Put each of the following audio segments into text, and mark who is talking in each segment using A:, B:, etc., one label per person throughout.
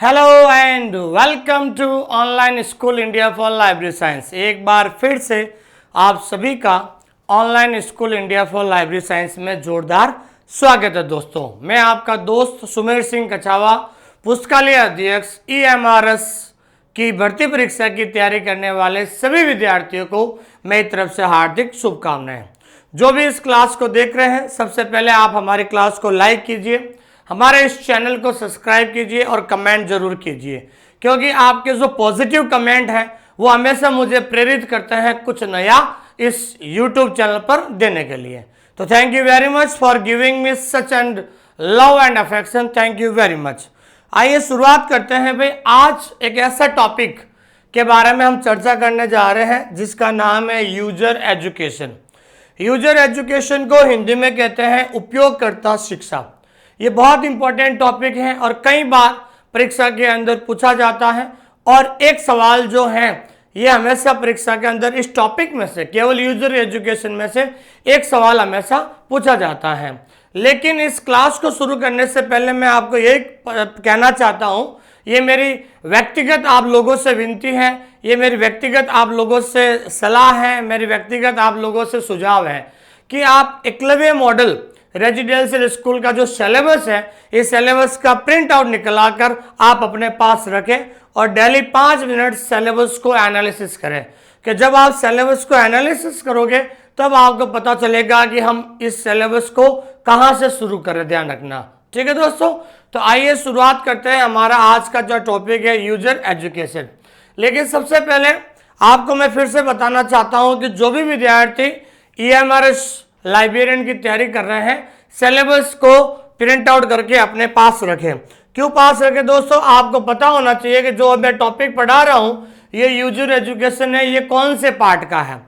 A: Hello and welcome to online school India for library science. एक बार फिर से आप सभी का online school India for library science में जोरदार स्वागत है। दोस्तों, मैं आपका दोस्त सुमेर सिंह कछावा, पुस्तकालय अध्यक्ष EMRS की भर्ती परीक्षा की तैयारी करने वाले सभी विद्यार्थियों को मेरी तरफ से हार्दिक शुभकामनाएं। जो भी इस क्लास को देख रहे हैं, सबसे पहले आप हमारी क्लास को लाइक कीजिए, हमारे इस चैनल को सब्सक्राइब कीजिए और कमेंट जरूर कीजिए, क्योंकि आपके जो पॉजिटिव कमेंट हैं वो हमेशा मुझे प्रेरित करते हैं कुछ नया इस YouTube चैनल पर देने के लिए। तो thank you very much for giving me such and love and affection. Thank you very much. आइए शुरुआत करते हैं भाई। आज एक ऐसा टॉपिक के बारे में हम चर्चा करने जा रहे हैं जिसका नाम है यूजर एजुकेशन। यूजर एजुकेशन को हिंदी में कहते हैं उपयोगकर्ता शिक्षा। ये बहुत इंपॉर्टेंट टॉपिक है और कई बार परीक्षा के अंदर पूछा जाता है, और एक सवाल जो है ये हमेशा परीक्षा के अंदर इस टॉपिक में से, केवल यूजर एजुकेशन में से एक सवाल हमेशा पूछा जाता है। लेकिन इस क्लास को शुरू करने से पहले मैं आपको ये कहना चाहता हूँ, ये मेरी व्यक्तिगत आप लोगों से विनती है, ये मेरी व्यक्तिगत आप लोगों से सलाह है, मेरी व्यक्तिगत आप लोगों से सुझाव है कि आप एकलव्य मॉडल रेजिडेंशियल स्कूल का जो सिलेबस है, इस सिलेबस का प्रिंट आउट निकलाकर आप अपने पास रखें और डेली 5 मिनट सिलेबस को एनालिसिस करें। कि जब आप सिलेबस को एनालिसिस करोगे तब आपको पता चलेगा कि हम इस सिलेबस को कहां से शुरू करें। ध्यान रखना, ठीक है दोस्तों। तो आइए शुरुआत करते हैं। हमारा आज का जो टॉपिक है यूजर एजुकेशन। लेकिन सबसे पहले आपको मैं फिर से बताना चाहता हूं कि जो भी विद्यार्थी EMRS लाइब्रेरियन की तैयारी कर रहे हैं, सिलेबस को प्रिंट आउट करके अपने पास रखें। क्यों पास रखें दोस्तों? आपको पता होना चाहिए कि जो मैं टॉपिक पढ़ा रहा हूं ये यूजर एजुकेशन है, ये कौन से पार्ट का है।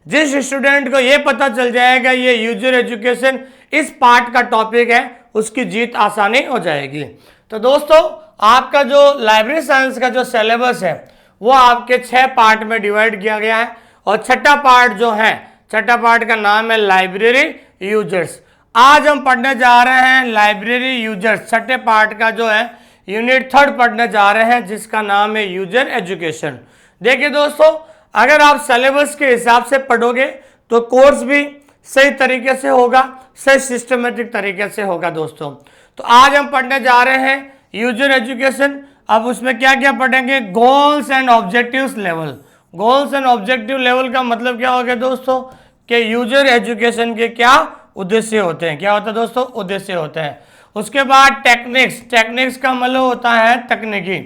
A: जिस स्टूडेंट को ये पता चल जाएगा ये यूजर एजुकेशन इस पार्ट का टॉपिक है, उसकी जीत आसानी हो जाएगी। तो दोस्तों, आपका जो लाइब्रेरी साइंस का जो सिलेबस है वो आपके 6 पार्ट में डिवाइड किया गया है, और छठा पार्ट जो है, छठा पार्ट का नाम है लाइब्रेरी यूजर्स। आज हम पढ़ने जा रहे हैं लाइब्रेरी यूजर्स, छठे पार्ट का जो है यूनिट 3 पढ़ने जा रहे हैं, जिसका नाम है यूजर एजुकेशन। देखिए दोस्तों, अगर आप सिलेबस के हिसाब से पढ़ोगे तो कोर्स भी सही तरीके से होगा, सही सिस्टमेटिक तरीके से होगा दोस्तों। तो आज हम पढ़ने जा रहे हैं यूजर एजुकेशन। अब उसमें क्या क्या पढ़ेंगे? Goals and objectives level. Goals and objective level का मतलब क्या हो गया दोस्तों? कि यूजर एजुकेशन के क्या उद्देश्य होते हैं। क्या होता है दोस्तों? उद्देश्य होते हैं। उसके बाद टेक्निक्स। टेक्निक्स का मतलब होता है तकनीकी,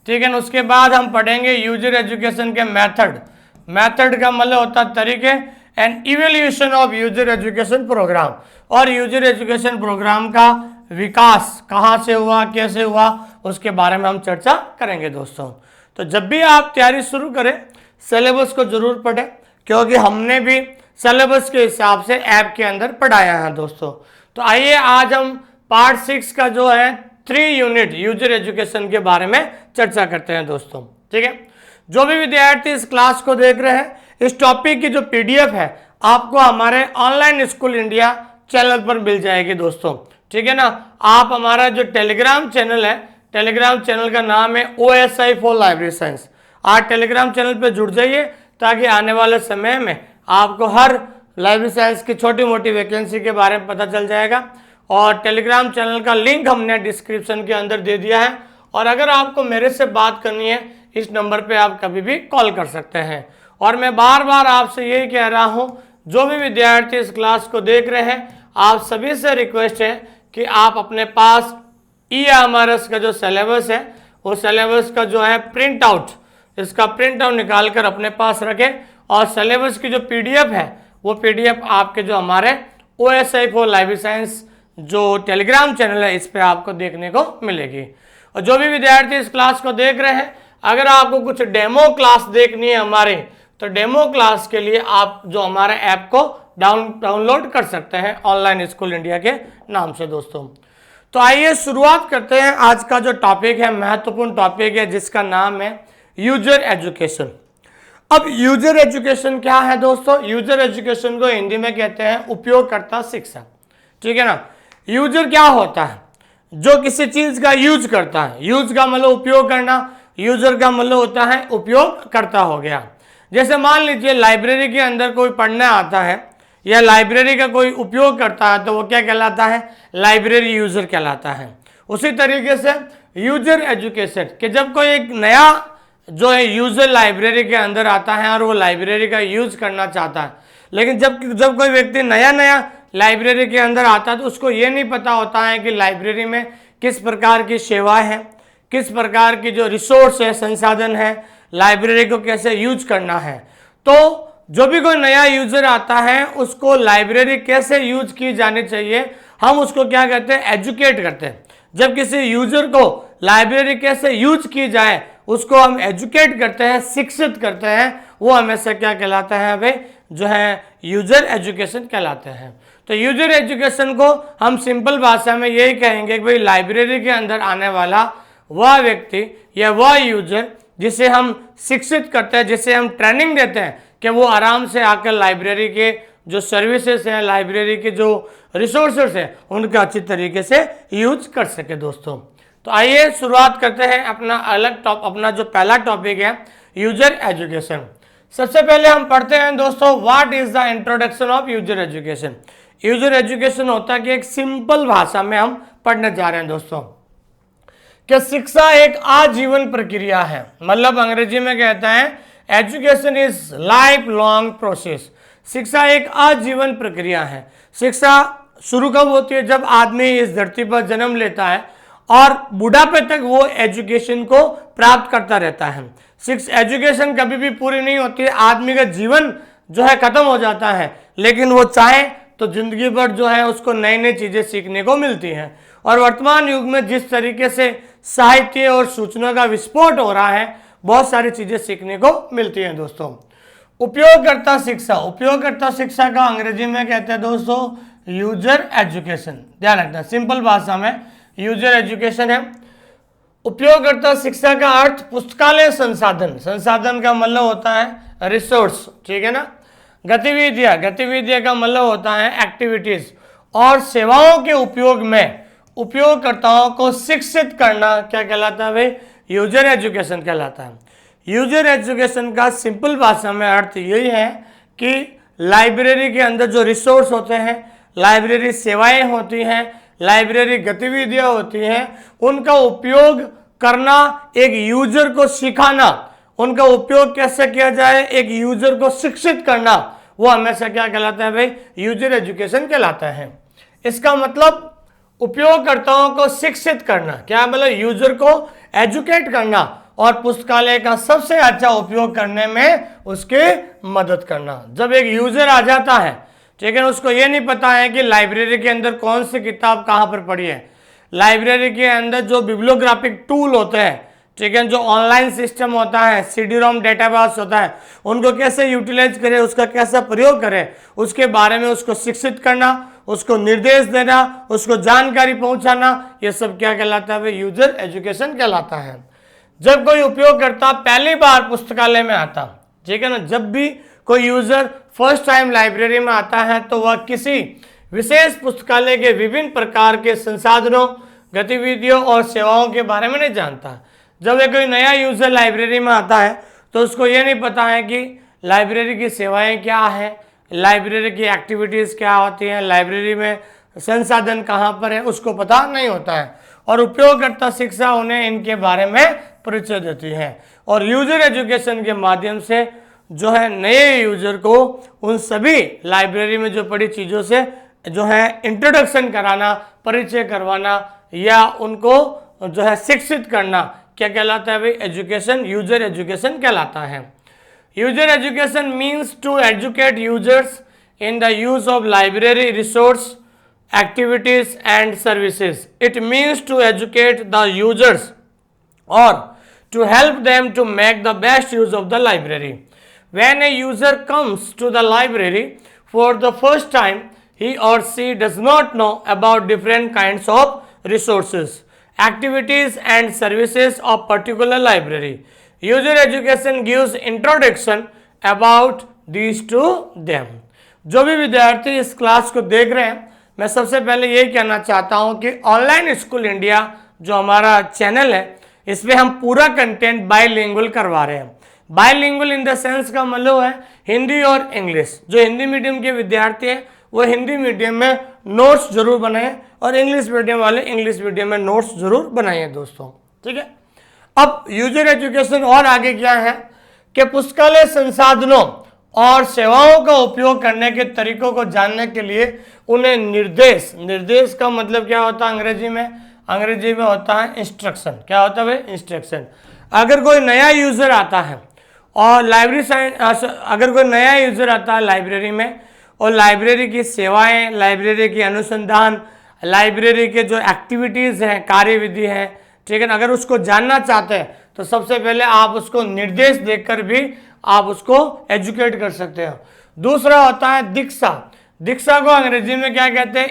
A: ठीक है। उसके बाद हम पढ़ेंगे यूजर एजुकेशन के मेथड। मेथड का मतलब होता है तरीके। And evaluation of user education programme, और यूजर एजुकेशन प्रोग्राम का विकास कहाँ से हुआ, कैसे हुआ, उसके बारे में हम चर्चा करेंगे दोस्तों। तो जब भी आप तैयारी शुरू करें सिलेबस को जरूर पढ़ें, क्योंकि हमने भी सिलेबस के हिसाब से ऐप के अंदर पढ़ाया है दोस्तों। तो आइए आज हम पार्ट 6 का जो है 3 यूनिट यूजर एजुकेशन के बारे में चर्चा करते हैं दोस्तों, ठीक है। जो भी विद्यार्थी इस क्लास को देख रहे हैं, इस टॉपिक की जो PDF है आपको हमारे ऑनलाइन स्कूल इंडिया चैनल पर मिल जाएगी दोस्तों, ठीक है ना। आप हमारा जो टेलीग्राम चैनल है, टेलीग्राम चैनल का नाम है OSI फॉर लाइब्रेरी साइंस। आप टेलीग्राम चैनल पर जुड़ जाइए ताकि आने वाले समय में आपको हर लाइब्रेरी साइंस की छोटी मोटी वैकेंसी के बारे में पता चल जाएगा। और टेलीग्राम चैनल का लिंक हमने डिस्क्रिप्शन के अंदर दे दिया है, और अगर आपको मेरे से बात करनी है इस नंबर पे आप कभी भी कॉल कर सकते हैं। और मैं बार बार आपसे यही कह रहा हूँ, जो भी विद्यार्थी इस क्लास को देख रहे हैं, आप सभी से रिक्वेस्ट है कि आप अपने पास EMRS का जो सिलेबस है वो सिलेबस का जो है प्रिंट आउट, इसका प्रिंट आउट निकाल कर अपने पास रखें, और सिलेबस की जो PDF है वो PDF आपके जो हमारे OSI फॉर लाइब्रेरी साइंस जो टेलीग्राम चैनल है इस पे आपको देखने को मिलेगी। और जो भी विद्यार्थी इस क्लास को देख रहे हैं, अगर आपको कुछ डेमो क्लास देखनी है हमारे, तो डेमो क्लास के लिए आप जो हमारे ऐप को डाउनलोड कर सकते हैं ऑनलाइन स्कूल इंडिया के नाम से दोस्तों। तो आइए शुरुआत करते हैं। आज का जो टॉपिक है महत्वपूर्ण टॉपिक है, जिसका नाम है यूजर एजुकेशन। अब यूजर एजुकेशन क्या है दोस्तों? यूजर एजुकेशन को हिंदी में कहते हैं उपयोगकर्ता शिक्षा, ठीक है ना। यूजर क्या होता है? जो किसी चीज का यूज करता है, यूज का मतलब उपयोग करना, यूजर का मतलब होता है उपयोग करता हो गया। जैसे मान लीजिए लाइब्रेरी के अंदर कोई पढ़ने आता है या लाइब्रेरी का कोई उपयोग करता है तो वो क्या कहलाता है, लाइब्रेरी यूजर कहलाता है। उसी तरीके से यूजर एजुकेशन कि जब कोई एक नया जो है यूजर लाइब्रेरी के अंदर आता है और वो लाइब्रेरी का यूज करना चाहता है, लेकिन जब कोई व्यक्ति नया नया लाइब्रेरी के अंदर आता है तो उसको ये नहीं पता होता है कि लाइब्रेरी में किस प्रकार की सेवाएं हैं, किस प्रकार की जो रिसोर्स है, संसाधन है, लाइब्रेरी को कैसे यूज करना है। तो जो भी कोई नया यूजर आता है उसको लाइब्रेरी कैसे यूज की जानी चाहिए, हम उसको क्या कहते हैं, एजुकेट करते हैं। जब किसी यूजर को लाइब्रेरी कैसे यूज की जाए उसको हम एजुकेट करते हैं, शिक्षित करते हैं, वो हमेशा क्या कहलाता है भाई, जो है यूजर एजुकेशन कहलाते हैं। तो यूजर एजुकेशन को हम सिंपल भाषा में यही कहेंगे कि भाई लाइब्रेरी के अंदर आने वाला वह व्यक्ति या वह यूजर जिसे हम शिक्षित करते हैं, जिसे हम ट्रेनिंग देते हैं कि वो आराम से आकर लाइब्रेरी के जो सर्विसेज हैं, लाइब्रेरी के जो रिसोर्सेस हैं, उनका अच्छी तरीके से यूज कर सके दोस्तों। तो आइए शुरुआत करते हैं अपना जो पहला टॉपिक है, यूजर एजुकेशन। सबसे पहले हम पढ़ते हैं दोस्तों, what is the introduction of user education. User education होता है कि एक सिंपल भाषा में हम पढ़ने जा रहे हैं दोस्तों कि शिक्षा एक आजीवन प्रक्रिया है। मतलब अंग्रेजी में कहता है education is life long process. शिक्षा एक आजीवन प्रक्रिया है। शिक्षा शुरू कब होती है, जब आदमी इस धरती पर जन्म लेता है और बुढ़ापे तक वो एजुकेशन को प्राप्त करता रहता है। एजुकेशन कभी भी पूरी नहीं होती है, आदमी का जीवन जो है खत्म हो जाता है, लेकिन वो चाहे तो जिंदगी भर जो है उसको नई नई चीजें सीखने को मिलती हैं। और वर्तमान युग में जिस तरीके से साहित्य और सूचना का विस्फोट हो रहा है, बहुत सारी चीजें सीखने को मिलती हैं दोस्तों। उपयोगकर्ता शिक्षा, उपयोगकर्ता शिक्षा का अंग्रेजी में कहते हैं दोस्तों यूजर एजुकेशन। ध्यान रखना, सिंपल भाषा में यूजर एजुकेशन है। उपयोगकर्ता शिक्षा का अर्थ पुस्तकालय संसाधन, संसाधन का मतलब होता है रिसोर्स, ठीक है ना। गतिविधियां, गतिविधियां का मतलब होता है एक्टिविटीज, और सेवाओं के उपयोग में उपयोगकर्ताओं को शिक्षित करना क्या कहलाता है भाई, यूजर एजुकेशन कहलाता है। यूजर एजुकेशन का सिंपल भाषा में अर्थ यही है कि लाइब्रेरी के अंदर जो रिसोर्स होते हैं, लाइब्रेरी सेवाएं होती हैं, लाइब्रेरी गतिविधियां होती हैं, उनका उपयोग करना, एक यूजर को सिखाना, उनका उपयोग कैसे किया जाए, एक यूजर को शिक्षित करना, वो हमेशा क्या कहलाता है भाई, यूजर एजुकेशन कहलाता है। इसका मतलब उपयोगकर्ताओं को शिक्षित करना, क्या मतलब यूजर को एजुकेट करना और पुस्तकालय का सबसे अच्छा उपयोग करने में उसकी मदद करना। जब एक यूजर आ जाता है, ठीक है, उसको ये नहीं पता है कि लाइब्रेरी के अंदर कौन सी किताब कहाँ पर पढ़ी है, लाइब्रेरी के अंदर जो बिब्लियोग्राफिक टूल होते हैं, ठीक है, जो ऑनलाइन सिस्टम होता है, CD-ROM डेटाबेस होता है, उनको कैसे यूटिलाइज करें, उसका कैसा प्रयोग करें, उसके बारे में उसको शिक्षित करना, उसको निर्देश देना, उसको जानकारी पहुंचाना, ये सब क्या कहलाता है, यूजर एजुकेशन कहलाता है। जब कोई उपयोगकर्ता पहली बार पुस्तकालय में आता, ठीक है ना, जब भी कोई यूजर फर्स्ट टाइम लाइब्रेरी में आता है तो वह किसी विशेष पुस्तकालय के विभिन्न प्रकार के संसाधनों, गतिविधियों और सेवाओं के बारे में नहीं जानता। जब कोई नया यूजर लाइब्रेरी में आता है तो उसको ये नहीं पता है कि लाइब्रेरी की सेवाएं क्या है, लाइब्रेरी की एक्टिविटीज़ क्या होती हैं, लाइब्रेरी में संसाधन कहाँ पर है, उसको पता नहीं होता है। और उपयोगकर्ता शिक्षा उन्हें इनके बारे में परिचय देती है। और यूजर एजुकेशन के माध्यम से जो है नए यूजर को उन सभी लाइब्रेरी में जो पड़ी चीज़ों से जो है इंट्रोडक्शन कराना, परिचय करवाना या उनको जो है शिक्षित करना, क्या कहलाता है भाई, एजुकेशन, यूजर एजुकेशन कहलाता है। User education means to educate users in the use of library resource, activities and services. It means to educate the users or to help them to make the best use of the library. When a user comes to the library for the first time, he or she does not know about different kinds of resources, activities and services of particular library. User education gives introduction about these to them. जो भी विद्यार्थी इस class को देख रहे हैं, मैं सबसे पहले यही कहना चाहता हूं कि ऑनलाइन स्कूल इंडिया जो हमारा चैनल है, इस पर हम पूरा कंटेंट बाइलिंगुअल करवा रहे हैं। बाइलिंगुअल इन द सेंस का मतलब है हिंदी और इंग्लिश। जो हिंदी मीडियम के विद्यार्थी हैं वो हिंदी मीडियम में नोट्स जरूर बनाएं और इंग्लिश मीडियम वाले इंग्लिश मीडियम में नोट्स जरूर बनाइए दोस्तों, ठीक है। अब यूजर एजुकेशन और आगे क्या है कि पुस्तकालय संसाधनों और सेवाओं का उपयोग करने के तरीकों को जानने के लिए उन्हें निर्देश का मतलब क्या होता है अंग्रेजी में होता है इंस्ट्रक्शन। क्या होता है भाई? इंस्ट्रक्शन। अगर कोई नया यूजर आता है और लाइब्रेरी में और लाइब्रेरी की सेवाएं, लाइब्रेरी की अनुसंधान, लाइब्रेरी के जो एक्टिविटीज़ हैं, कार्यविधि हैं, ठीक है ना, अगर उसको जानना चाहते हैं तो सबसे पहले आप उसको निर्देश देकर भी आप उसको एजुकेट कर सकते हो। दूसरा होता है दीक्षा को अंग्रेजी में क्या कहते हैं?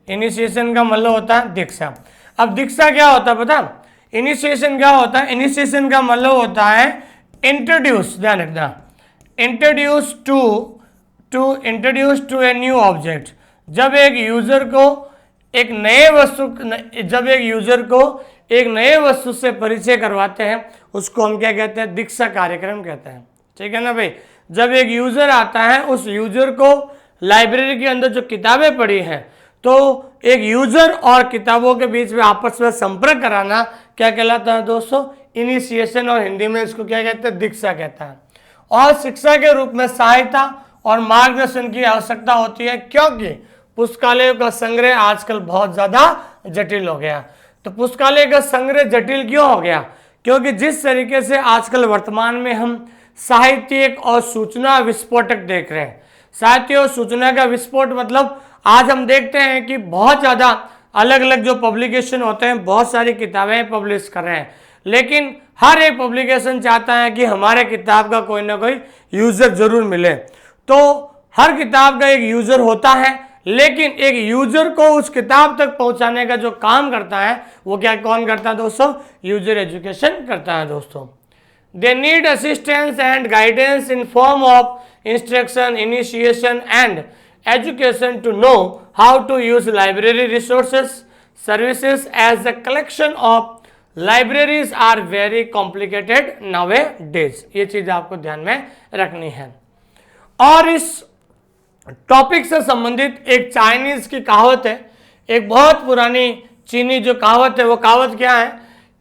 A: इनिशिएशन का मतलब होता है दीक्षा। अब दीक्षा क्या होता है पता? इनिशिएशन क्या होता है? इनिशिएशन का मतलब होता है इंट्रोड्यूस, ध्यान रखना, introduce to a new object. जब एक यूजर को एक नए वस्तु से परिचय करवाते हैं उसको हम क्या कहते हैं? दीक्षा कार्यक्रम कहते हैं, ठीक है ना भाई। जब एक यूजर आता है, उस यूजर को लाइब्रेरी के अंदर जो किताबें पड़ी हैं, तो एक यूजर और किताबों के बीच में आपस में संपर्क कराना क्या कहलाता है दोस्तों? इनिशिएशन, और हिंदी में इसको क्या कहते हैं? दीक्षा कहता है। और शिक्षा के रूप में सहायता और मार्गदर्शन की आवश्यकता होती है, क्योंकि पुस्तकालयों का संग्रह आजकल बहुत ज़्यादा जटिल हो गया। तो पुस्तकालय का संग्रह जटिल क्यों हो गया? क्योंकि जिस तरीके से आजकल वर्तमान में हम साहित्यिक और सूचना विस्फोटक देख रहे हैं, साहित्य और सूचना का विस्फोट मतलब आज हम देखते हैं कि बहुत ज़्यादा अलग अलग जो पब्लिकेशन होते हैं, बहुत सारी किताबें पब्लिश कर रहे हैं, लेकिन हर एक पब्लिकेशन चाहता है कि हमारे किताब का कोई ना कोई यूज़र जरूर मिले। तो हर किताब का एक यूज़र होता है, लेकिन एक यूजर को उस किताब तक पहुंचाने का जो काम करता है वो कौन करता है दोस्तों? यूजर एजुकेशन करता है दोस्तों। They need assistance and guidance in form of instruction, initiation and education to know how to use library resources services as the collection of libraries are very complicated nowadays. ये चीज आपको ध्यान में रखनी है। और इस टॉपिक से संबंधित एक चाइनीज की कहावत है, एक बहुत पुरानी चीनी जो कहावत है, वो कहावत क्या है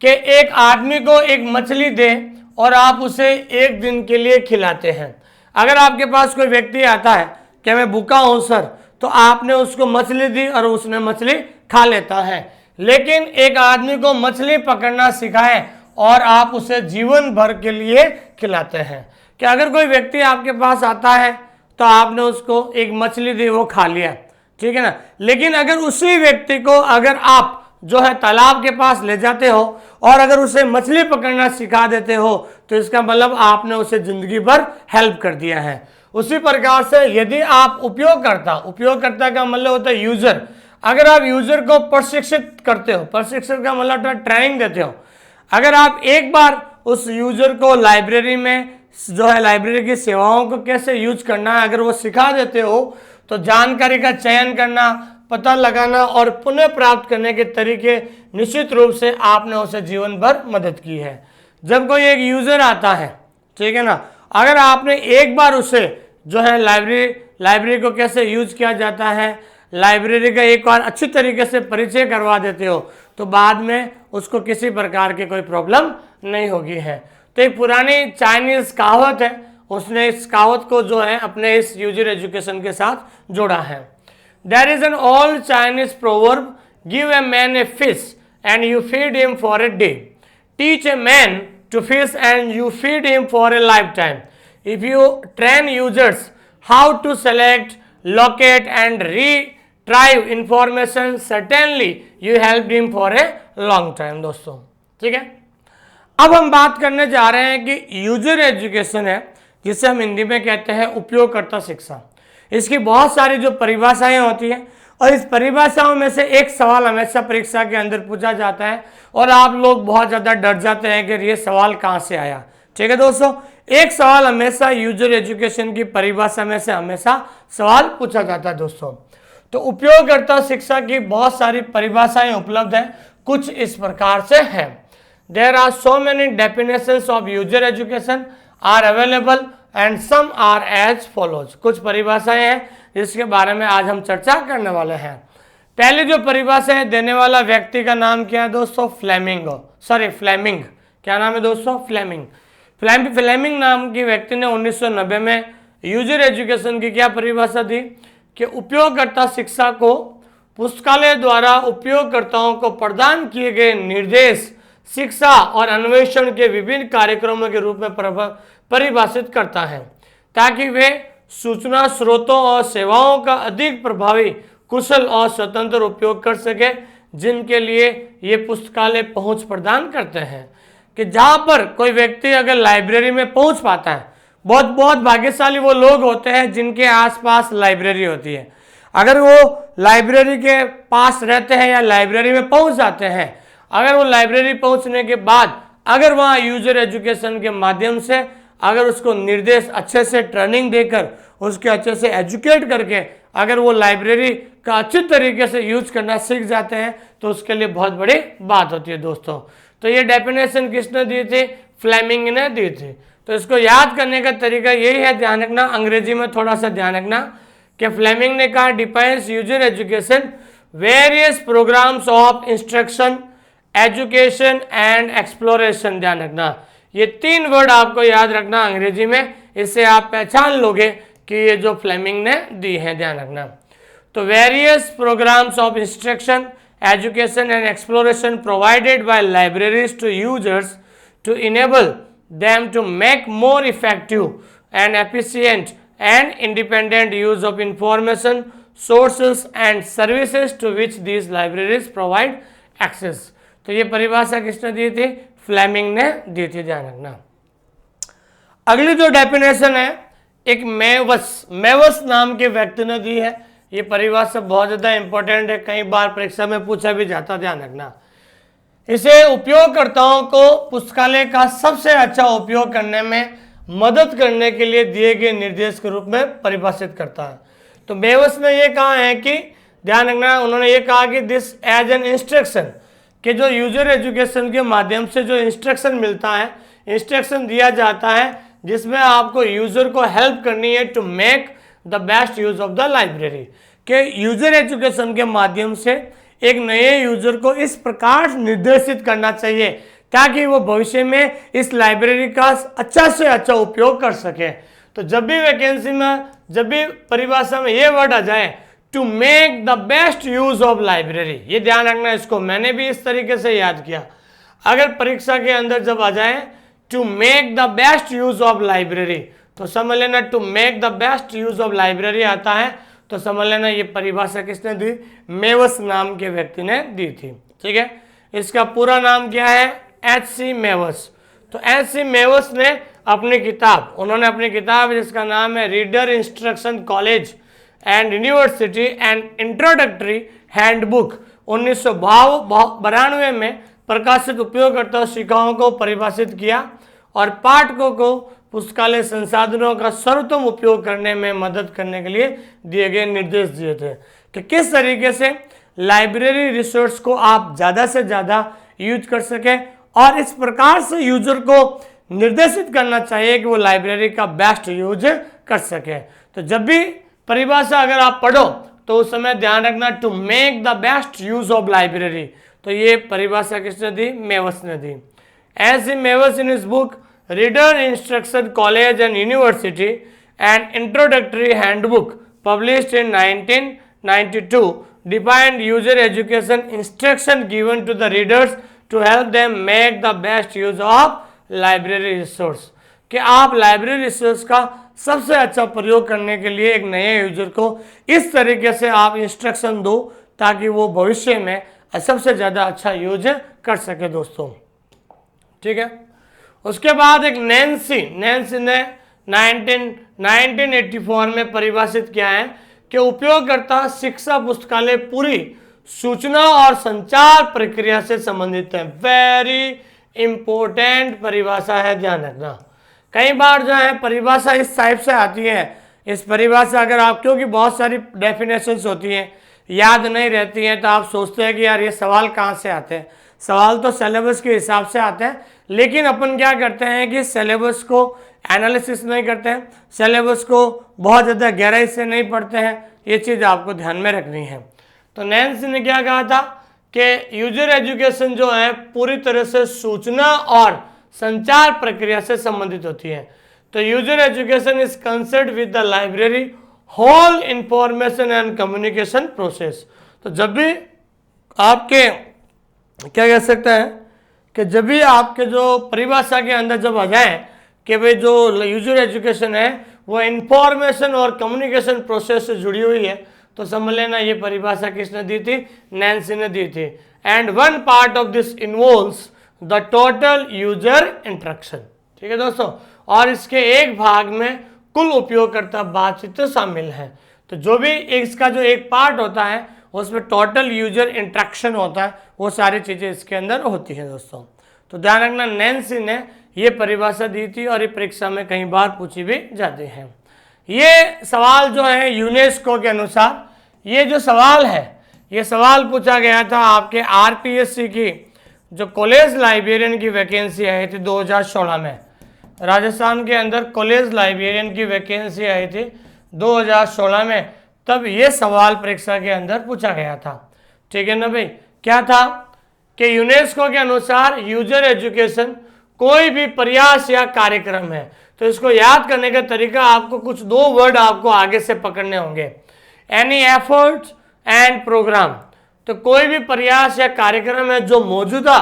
A: कि एक आदमी को एक मछली दे और आप उसे एक दिन के लिए खिलाते हैं। अगर आपके पास कोई व्यक्ति आता है कि मैं भूखा हूं सर, तो आपने उसको मछली दी और उसने मछली खा लेता है। लेकिन एक आदमी को मछली पकड़ना सिखाएं और आप उसे जीवन भर के लिए खिलाते हैं। कि अगर कोई व्यक्ति आपके पास आता है तो आपने उसको एक मछली दी, वो खा लिया, ठीक है ना, लेकिन अगर उसी व्यक्ति को अगर आप जो है तालाब के पास ले जाते हो और अगर उसे मछली पकड़ना सिखा देते हो तो इसका मतलब आपने उसे जिंदगी भर हेल्प कर दिया है। उसी प्रकार से यदि आप उपयोगकर्ता का मतलब होता है यूजर, अगर आप यूजर को प्रशिक्षित करते हो, प्रशिक्षित का मतलब होता है ट्रेनिंग देते हो, अगर आप एक बार उस यूजर को लाइब्रेरी में जो है लाइब्रेरी की सेवाओं को कैसे यूज करना है अगर वो सिखा देते हो, तो जानकारी का चयन करना, पता लगाना और पुनः प्राप्त करने के तरीके निश्चित रूप से आपने उसे जीवन भर मदद की है। जब कोई एक यूजर आता है, ठीक है ना, अगर आपने एक बार उसे जो है लाइब्रेरी को कैसे यूज किया जाता है, लाइब्रेरी का एक बार अच्छी तरीके से परिचय करवा देते हो, तो बाद में उसको किसी प्रकार की कोई प्रॉब्लम नहीं होगी है। तो एक पुरानी चाइनीज कहावत है, उसने इस कहावत को जो है अपने इस यूजर एजुकेशन के साथ जोड़ा है। There is an old Chinese proverb, give a man a fish and you feed him for a day, teach a man to fish and you feed him for a life time. If you train users how to select, locate and retrieve information, certainly you help him for a long time. दोस्तों ठीक है, अब हम बात करने जा रहे हैं कि यूजर एजुकेशन है, जिसे हम हिंदी में कहते हैं उपयोगकर्ता शिक्षा। इसकी बहुत सारी जो परिभाषाएं होती हैं और इस परिभाषाओं में से एक सवाल हमेशा परीक्षा के अंदर पूछा जाता है और आप लोग बहुत ज़्यादा डर जाते हैं कि ये सवाल कहाँ से आया। ठीक है दोस्तों, एक सवाल हमेशा यूजर एजुकेशन की परिभाषा में से हमेशा सवाल पूछा जाता है दोस्तों। तो उपयोगकर्ता शिक्षा की बहुत सारी परिभाषाएं उपलब्ध हैं, कुछ इस प्रकार से हैं। There are so many definitions of user education are available and some are as follows. कुछ परिभाषाएं हैं जिसके बारे में आज हम चर्चा करने वाले हैं। पहली जो परिभाषा है देने वाला व्यक्ति का नाम क्या है दोस्तों? फ्लेमिंग। क्या नाम है दोस्तों? फ्लेमिंग। फ्लेमिंग नाम की व्यक्ति ने 1990 में यूजर एजुकेशन की क्या परिभाषा दी कि उपयोगकर्ता शिक्षा को पुस्तकालय द्वारा उपयोगकर्ताओं को प्रदान किए गए निर्देश, शिक्षा और अन्वेषण के विभिन्न कार्यक्रमों के रूप में परिभाषित करता है, ताकि वे सूचना स्रोतों और सेवाओं का अधिक प्रभावी, कुशल और स्वतंत्र उपयोग कर सके, जिनके लिए ये पुस्तकालय पहुंच प्रदान करते हैं। कि जहां पर कोई व्यक्ति अगर लाइब्रेरी में पहुंच पाता है, बहुत भाग्यशाली वो लोग होते हैं जिनके आसपास लाइब्रेरी होती है। अगर वो लाइब्रेरी के पास रहते हैं या लाइब्रेरी में पहुंच जाते हैं, अगर वो लाइब्रेरी पहुंचने के बाद अगर वहाँ यूजर एजुकेशन के माध्यम से अगर उसको निर्देश अच्छे से ट्रेनिंग देकर उसके अच्छे से एजुकेट करके अगर वो लाइब्रेरी का अच्छी तरीके से यूज करना सीख जाते हैं तो उसके लिए बहुत बड़ी बात होती है दोस्तों। तो ये डेफिनेशन किसने दी थी? फ्लेमिंग ने दी थी। तो इसको याद करने का तरीका यही है, ध्यान रखना, अंग्रेजी में थोड़ा सा ध्यान रखना कि फ्लेमिंग ने कहा defines user education various programmes of instruction, education and exploration. ध्यान रखना, ये 3 वर्ड आपको याद रखना अंग्रेजी में, इससे आप पहचान लोगे कि ये जो फ्लेमिंग ने दी है। ध्यान रखना, तो various programmes of instruction, education and exploration provided by libraries to users to enable them to make more effective and efficient and independent use of information sources and services to which these libraries provide access। तो ये परिभाषा किसने दी थी? Fleming ने दी थी। ध्यान रखना, अगली जो डेफिनेशन है एक मेवस नाम के व्यक्ति ने दी है। ये परिभाषा बहुत ज्यादा इंपॉर्टेंट है, कई बार परीक्षा में पूछा भी जाता। ध्यान रखना, इसे उपयोगकर्ताओं को पुस्तकालय का सबसे अच्छा उपयोग करने में मदद करने के लिए दिए गए निर्देश के रूप में परिभाषित करता है। तो मेवस ने ये कहा है कि ध्यान रखना, उन्होंने ये कहा कि दिस एज एन इंस्ट्रक्शन, कि जो यूजर एजुकेशन के माध्यम से जो इंस्ट्रक्शन मिलता है, इंस्ट्रक्शन दिया जाता है जिसमें आपको यूजर को हेल्प करनी है to make the best use of the library. के यूजर एजुकेशन के माध्यम से एक नए यूजर को इस प्रकार निर्देशित करना चाहिए ताकि वो भविष्य में इस लाइब्रेरी का अच्छा से अच्छा उपयोग कर सके। तो जब भी वैकेंसी में, जब भी परिभाषा में ये वर्ड आ जाए to make the best use of library, ये ध्यान रखना, इसको मैंने भी इस तरीके से याद किया। अगर परीक्षा के अंदर जब आ जाए to make the best use of library, तो समझ लेना to make the best use of library आता है तो समझ लेना ये परिभाषा किसने दी? मेवस नाम के व्यक्ति ने दी थी। ठीक है, इसका पूरा नाम क्या है? H.C. मेवस। तो H.C. मेवस ने अपनी किताब, उन्होंने अपनी किताब जिसका नाम है reader instruction college and university and introductory handbook 1992 में प्रकाशित उपयोगकर्ता शिक्षाओं को परिभाषित किया और पाठकों को पुस्तकालय संसाधनों का सर्वोत्तम उपयोग करने में मदद करने के लिए दिए गए निर्देश दिए थे कि किस तरीके से लाइब्रेरी रिसोर्स को आप ज़्यादा से ज़्यादा यूज कर सके और इस प्रकार से यूजर को निर्देशित करना चाहिए कि वो लाइब्रेरी का बेस्ट यूज कर सके। तो जब भी परिभाषा अगर आप पढ़ो तो उस समय ध्यान रखना to make the best use of library. तो ये परिभाषा किसने दी? मेवस ने दी। H.C. Mews in his book Reader Instruction College and University and Introductory Handbook published in 1992 defined user education instruction given to the readers to help them make the best use of library resource। कि आप library resource का सबसे अच्छा प्रयोग करने के लिए एक नए यूजर को इस तरीके से आप इंस्ट्रक्शन दो ताकि वो भविष्य में सबसे ज़्यादा अच्छा यूज कर सके दोस्तों। ठीक है, उसके बाद एक नैन्सी ने 1984 में परिभाषित किया है कि उपयोगकर्ता शिक्षा पुस्तकालय पूरी सूचना और संचार प्रक्रिया से संबंधित है। वेरी इंपॉर्टेंट परिभाषा है, ध्यान रखना। कई बार जो है परिभाषा इस टाइप से आती है इस परिभाषा अगर आप, क्योंकि बहुत सारी डेफिनेशंस होती हैं, याद नहीं रहती हैं, तो आप सोचते हैं कि यार ये सवाल कहाँ से आते हैं। सवाल तो सिलेबस के हिसाब से आते हैं, लेकिन अपन क्या करते हैं कि सिलेबस को एनालिसिस नहीं करते हैं, सिलेबस को बहुत ज़्यादा गहराई से नहीं पढ़ते हैं। ये चीज़ आपको ध्यान में रखनी है। तो नैन्सी ने क्या कहा था कि यूजर एजुकेशन जो है पूरी तरह से सूचना और संचार प्रक्रिया से संबंधित होती है। तो user education is concerned with the library whole information and communication process. तो जब भी आपके क्या कह सकते हैं कि जब भी आपके जो परिभाषा के अंदर जब आ जाए कि भाई जो यूजर एजुकेशन है वो इंफॉर्मेशन और कम्युनिकेशन प्रोसेस से जुड़ी हुई है, तो समझ लेना ये परिभाषा किसने दी थी, नैन्सी ने दी थी। And one part of this involves the total user interaction. ठीक है दोस्तों, और इसके एक भाग में कुल उपयोगकर्ता बातचीत शामिल है। तो जो भी इसका जो एक पार्ट होता है उसमें टोटल यूजर इंटरेक्शन होता है, वो सारी चीज़ें इसके अंदर होती हैं दोस्तों। तो ध्यान रखना, नैन्सी ने ये परिभाषा दी थी और ये परीक्षा में कई बार पूछी भी जाती है। ये सवाल जो है यूनेस्को के अनुसार, ये जो सवाल है ये सवाल पूछा गया था आपके आरपीएससी की जो कॉलेज लाइब्रेरियन की वैकेंसी आई थी 2016 में। राजस्थान के अंदर कॉलेज लाइब्रेरियन की वैकेंसी आई थी 2016 में, तब ये सवाल परीक्षा के अंदर पूछा गया था। ठीक है ना भाई, क्या था कि यूनेस्को के अनुसार यूजर एजुकेशन कोई भी प्रयास या कार्यक्रम है। तो इसको याद करने का तरीका, आपको कुछ दो वर्ड आपको आगे से पकड़ने होंगे, एनी एफर्ट्स एंड प्रोग्राम। तो कोई भी प्रयास या कार्यक्रम है जो मौजूदा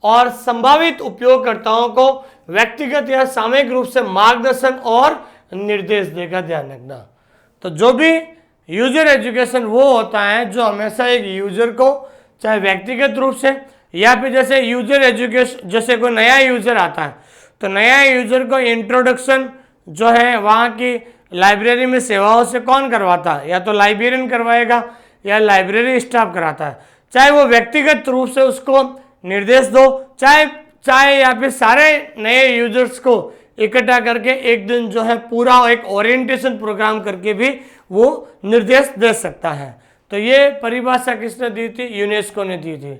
A: और संभावित उपयोगकर्ताओं को व्यक्तिगत या सामूहिक रूप से मार्गदर्शन और निर्देश देगा। ध्यान रखना, तो जो भी यूजर एजुकेशन वो होता है जो हमेशा एक यूजर को चाहे व्यक्तिगत रूप से या फिर जैसे यूजर एजुकेशन, जैसे कोई नया यूजर आता है तो नया यूजर को इंट्रोडक्शन जो है वहाँ की लाइब्रेरी में सेवाओं से कौन करवाता है, या तो लाइब्रेरियन करवाएगा या लाइब्रेरी स्टाफ कराता है। चाहे वो व्यक्तिगत रूप से उसको निर्देश दो, चाहे या फिर सारे नए यूजर्स को इकट्ठा करके एक दिन जो है पूरा एक ओरिएंटेशन प्रोग्राम करके भी वो निर्देश दे सकता है। तो ये परिभाषा किसने दी थी, यूनेस्को ने दी थी।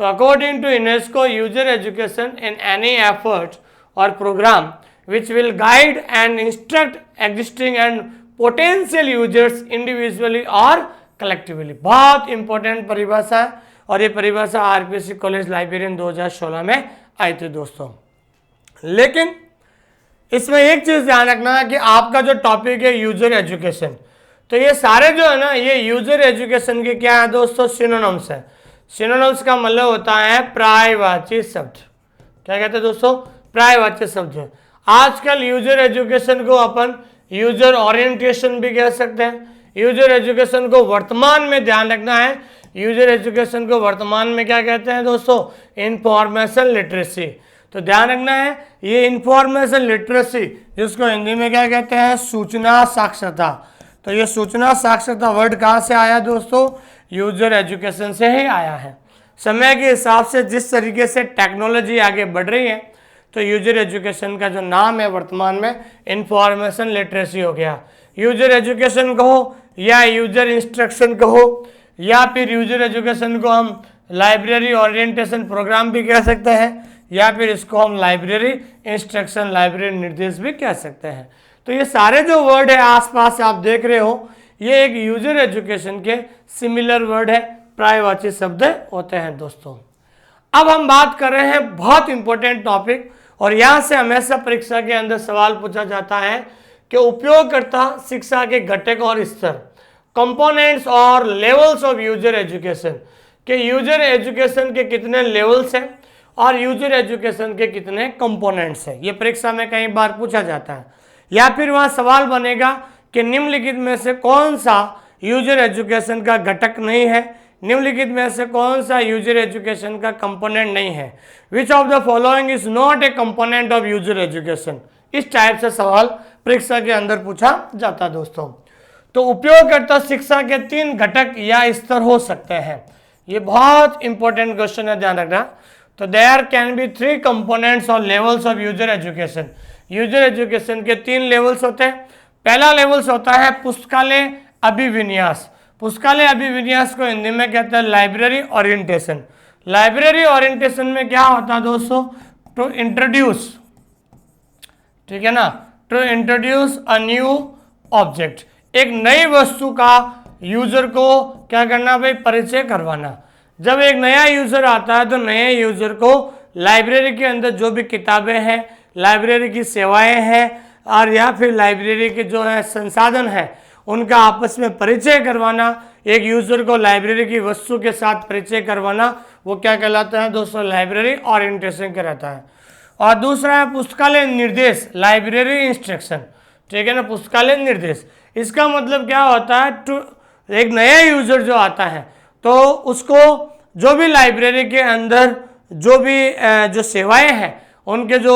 A: तो according to UNESCO, user education in any effort और programme which will guide and instruct existing and potential users individually or collectively। बहुत इंपॉर्टेंट परिभाषा है और ये परिभाषा आरपीएससी कॉलेज लाइब्रेरियन 2016 में आई थी दोस्तों। लेकिन इसमें एक चीज ध्यान रखना है कि आपका जो टॉपिक है यूजर एजुकेशन, तो ये सारे जो है ना ये यूजर एजुकेशन के क्या है दोस्तों, सिनोनिम्स है। सिनोनिम्स का मतलब होता है पर्यायवाची शब्द। क्या कहते हैं दोस्तों, पर्यायवाची शब्द। आजकल यूजर एजुकेशन को अपन यूजर ओरिएंटेशन भी कह सकते हैं। यूजर एजुकेशन को वर्तमान में ध्यान रखना है, यूजर एजुकेशन को वर्तमान में क्या कहते हैं दोस्तों, इंफॉर्मेशन लिटरेसी। तो ध्यान रखना है ये इंफॉर्मेशन लिटरेसी, जिसको हिंदी में क्या कहते हैं, सूचना साक्षरता। तो ये सूचना साक्षरता वर्ड कहाँ से आया दोस्तों, यूजर एजुकेशन से ही आया है। समय के हिसाब से जिस तरीके से टेक्नोलॉजी आगे बढ़ रही है, तो यूजर एजुकेशन का जो नाम है वर्तमान में इंफॉर्मेशन लिटरेसी हो गया। यूजर एजुकेशन कहो या यूजर इंस्ट्रक्शन कहो या फिर यूजर एजुकेशन को हम लाइब्रेरी ओरिएंटेशन प्रोग्राम भी कह सकते हैं, या फिर इसको हम लाइब्रेरी इंस्ट्रक्शन, लाइब्रेरी निर्देश भी कह सकते हैं। तो ये सारे जो वर्ड है आसपास आप देख रहे हो, ये एक यूजर एजुकेशन के सिमिलर वर्ड है, पर्यायवाची शब्द होते हैं दोस्तों। अब हम बात कर रहे हैं बहुत इंपॉर्टेंट टॉपिक, और यहाँ से हमेशा परीक्षा के अंदर सवाल पूछा जाता है कि उपयोगकर्ता शिक्षा के घटक और स्तर, कंपोनेंट्स और लेवल्स ऑफ यूजर एजुकेशन, के यूजर एजुकेशन के कितने लेवल्स हैं और यूजर एजुकेशन के कितने कंपोनेंट्स हैं। ये परीक्षा में कई बार पूछा जाता है। या फिर वहाँ सवाल बनेगा कि निम्नलिखित में से कौन सा यूजर एजुकेशन का घटक नहीं है, निम्नलिखित में से कौन सा यूजर एजुकेशन का कंपोनेंट नहीं है, which of the following is not a component of user education. इस टाइप से सवाल परीक्षा के अंदर पूछा जाता है दोस्तों। तो उपयोगकर्ता शिक्षा के 3 घटक या स्तर हो सकते हैं। ये बहुत इंपॉर्टेंट क्वेश्चन है, ध्यान रखना। तो देयर कैन बी 3 कंपोनेंट्स और levels of user education. User education के 3 लेवल्स होते हैं। पहला लेवल्स होता है पुस्तकालय अभिविन्यास। पुस्तकालय अभिविन्यास को हिंदी में कहते हैं लाइब्रेरी ओरिएंटेशन। लाइब्रेरी ओरिएंटेशन में क्या होता है दोस्तों, टू इंट्रोड्यूस, ठीक है ना, to introduce a new object, एक नई वस्तु का यूजर को क्या करना भाई, परिचय करवाना। जब एक नया यूजर आता है तो नए यूजर को लाइब्रेरी के अंदर जो भी किताबें हैं, लाइब्रेरी की सेवाएं हैं और या फिर लाइब्रेरी के जो है संसाधन है उनका आपस में परिचय करवाना, एक यूजर को लाइब्रेरी की वस्तु के साथ परिचय करवाना, वो क्या कहलाता है दोस्तों, लाइब्रेरी ओरिएंटेशन कहलाता है। और दूसरा है पुस्तकालय निर्देश, लाइब्रेरी इंस्ट्रक्शन, ठीक है ना, पुस्तकालय निर्देश। इसका मतलब क्या होता है, एक नया यूजर जो आता है तो उसको जो भी लाइब्रेरी के अंदर जो भी जो सेवाएं हैं उनके जो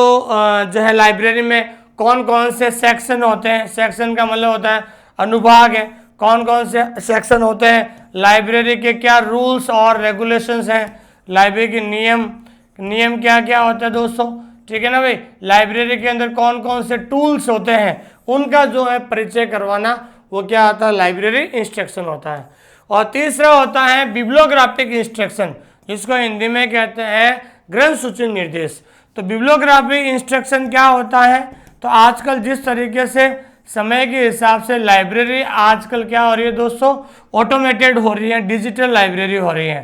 A: है लाइब्रेरी में कौन कौन से सेक्शन होते हैं, सेक्शन का मतलब होता है अनुभाग है, कौन कौन से सेक्शन होते हैं, लाइब्रेरी के क्या रूल्स और रेगुलेशंस हैं, लाइब्रेरी के नियम क्या क्या होता है दोस्तों, ठीक है ना भाई, लाइब्रेरी के अंदर कौन कौन से टूल्स होते हैं उनका जो है परिचय करवाना, वो क्या आता है, लाइब्रेरी इंस्ट्रक्शन होता है। और तीसरा होता है बिब्लियोग्राफिक इंस्ट्रक्शन, जिसको हिंदी में कहते हैं ग्रंथ सूची निर्देश। तो बिब्लियोग्राफिक इंस्ट्रक्शन क्या होता है, तो आजकल जिस तरीके से समय के हिसाब से लाइब्रेरी आजकल क्या हो रही है दोस्तों, ऑटोमेटेड हो रही है, डिजिटल लाइब्रेरी हो रही है।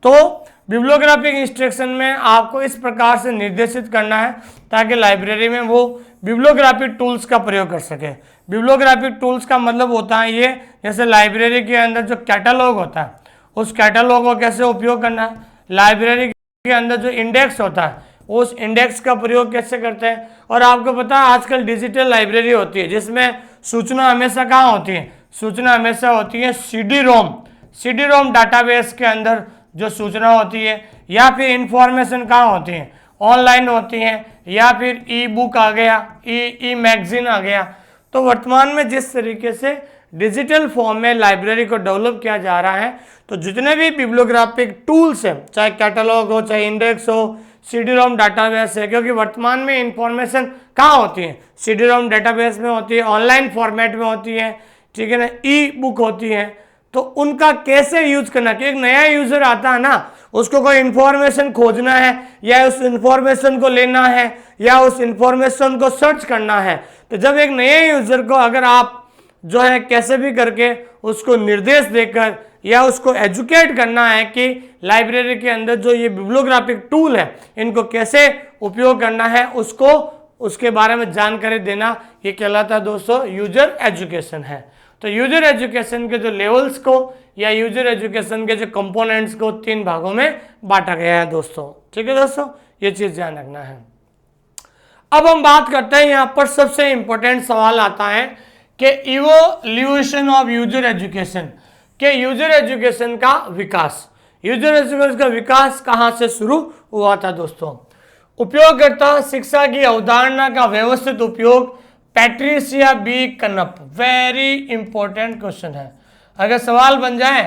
A: तो बिब्लियोग्राफिक इंस्ट्रक्शन में आपको इस प्रकार से निर्देशित करना है ताकि लाइब्रेरी में वो बिब्लियोग्राफिक टूल्स का प्रयोग कर सके। बिब्लियोग्राफिक टूल्स का मतलब होता है ये, जैसे लाइब्रेरी के अंदर जो कैटलॉग होता है उस कैटलॉग को कैसे उपयोग करना है, लाइब्रेरी के अंदर जो इंडेक्स होता है उस इंडेक्स का प्रयोग कैसे करते हैं। और आपको पता है आजकल डिजिटल लाइब्रेरी होती है जिसमें सूचना हमेशा कहाँ होती है, सूचना हमेशा होती है सीडी रोम डाटाबेस के अंदर जो सूचना होती है, या फिर इंफॉर्मेशन कहाँ होती है, ऑनलाइन होती हैं, या फिर ई बुक आ गया, ई मैगजीन आ गया। तो वर्तमान में जिस तरीके से डिजिटल फॉर्म में लाइब्रेरी को डेवलप किया जा रहा है, तो जितने भी बिब्लियोग्राफिक टूल्स हैं, चाहे कैटलॉग हो, चाहे इंडेक्स हो, सीडी रोम डाटाबेस है, क्योंकि वर्तमान में इंफॉर्मेशन कहाँ होती है, सीडी रोम डाटाबेस में होती है, ऑनलाइन फॉर्मेट में होती है, ठीक है ना, ई बुक होती है। तो उनका कैसे यूज करना, कि एक नया यूजर आता है ना, उसको कोई इंफॉर्मेशन खोजना है या उस इंफॉर्मेशन को लेना है या उस इंफॉर्मेशन को सर्च करना है, तो जब एक नए यूजर को अगर आप जो है कैसे भी करके उसको निर्देश देकर या उसको एजुकेट करना है कि लाइब्रेरी के अंदर जो ये बिब्लियोग्राफिक टूल है इनको कैसे उपयोग करना है, उसको उसके बारे में जानकारी देना, ये कहलाता है दोस्तों यूजर एजुकेशन है। तो यूजर एजुकेशन के जो लेवल्स को या यूजर एजुकेशन के जो कंपोनेंट्स को 3 भागों में बांटा गया है दोस्तों, ठीक है दोस्तों, ये चीज ध्यान रखना है। अब हम बात करते हैं, यहाँ पर सबसे इंपॉर्टेंट सवाल आता है कि इवोल्यूशन ऑफ यूजर एजुकेशन, के यूजर एजुकेशन का विकास, यूजर एजुकेशन का विकास कहाँ से शुरू हुआ था दोस्तों। उपयोगकर्ता शिक्षा की अवधारणा का व्यवस्थित उपयोग, Patricia B Knapp, very important question है। अगर सवाल बन जाए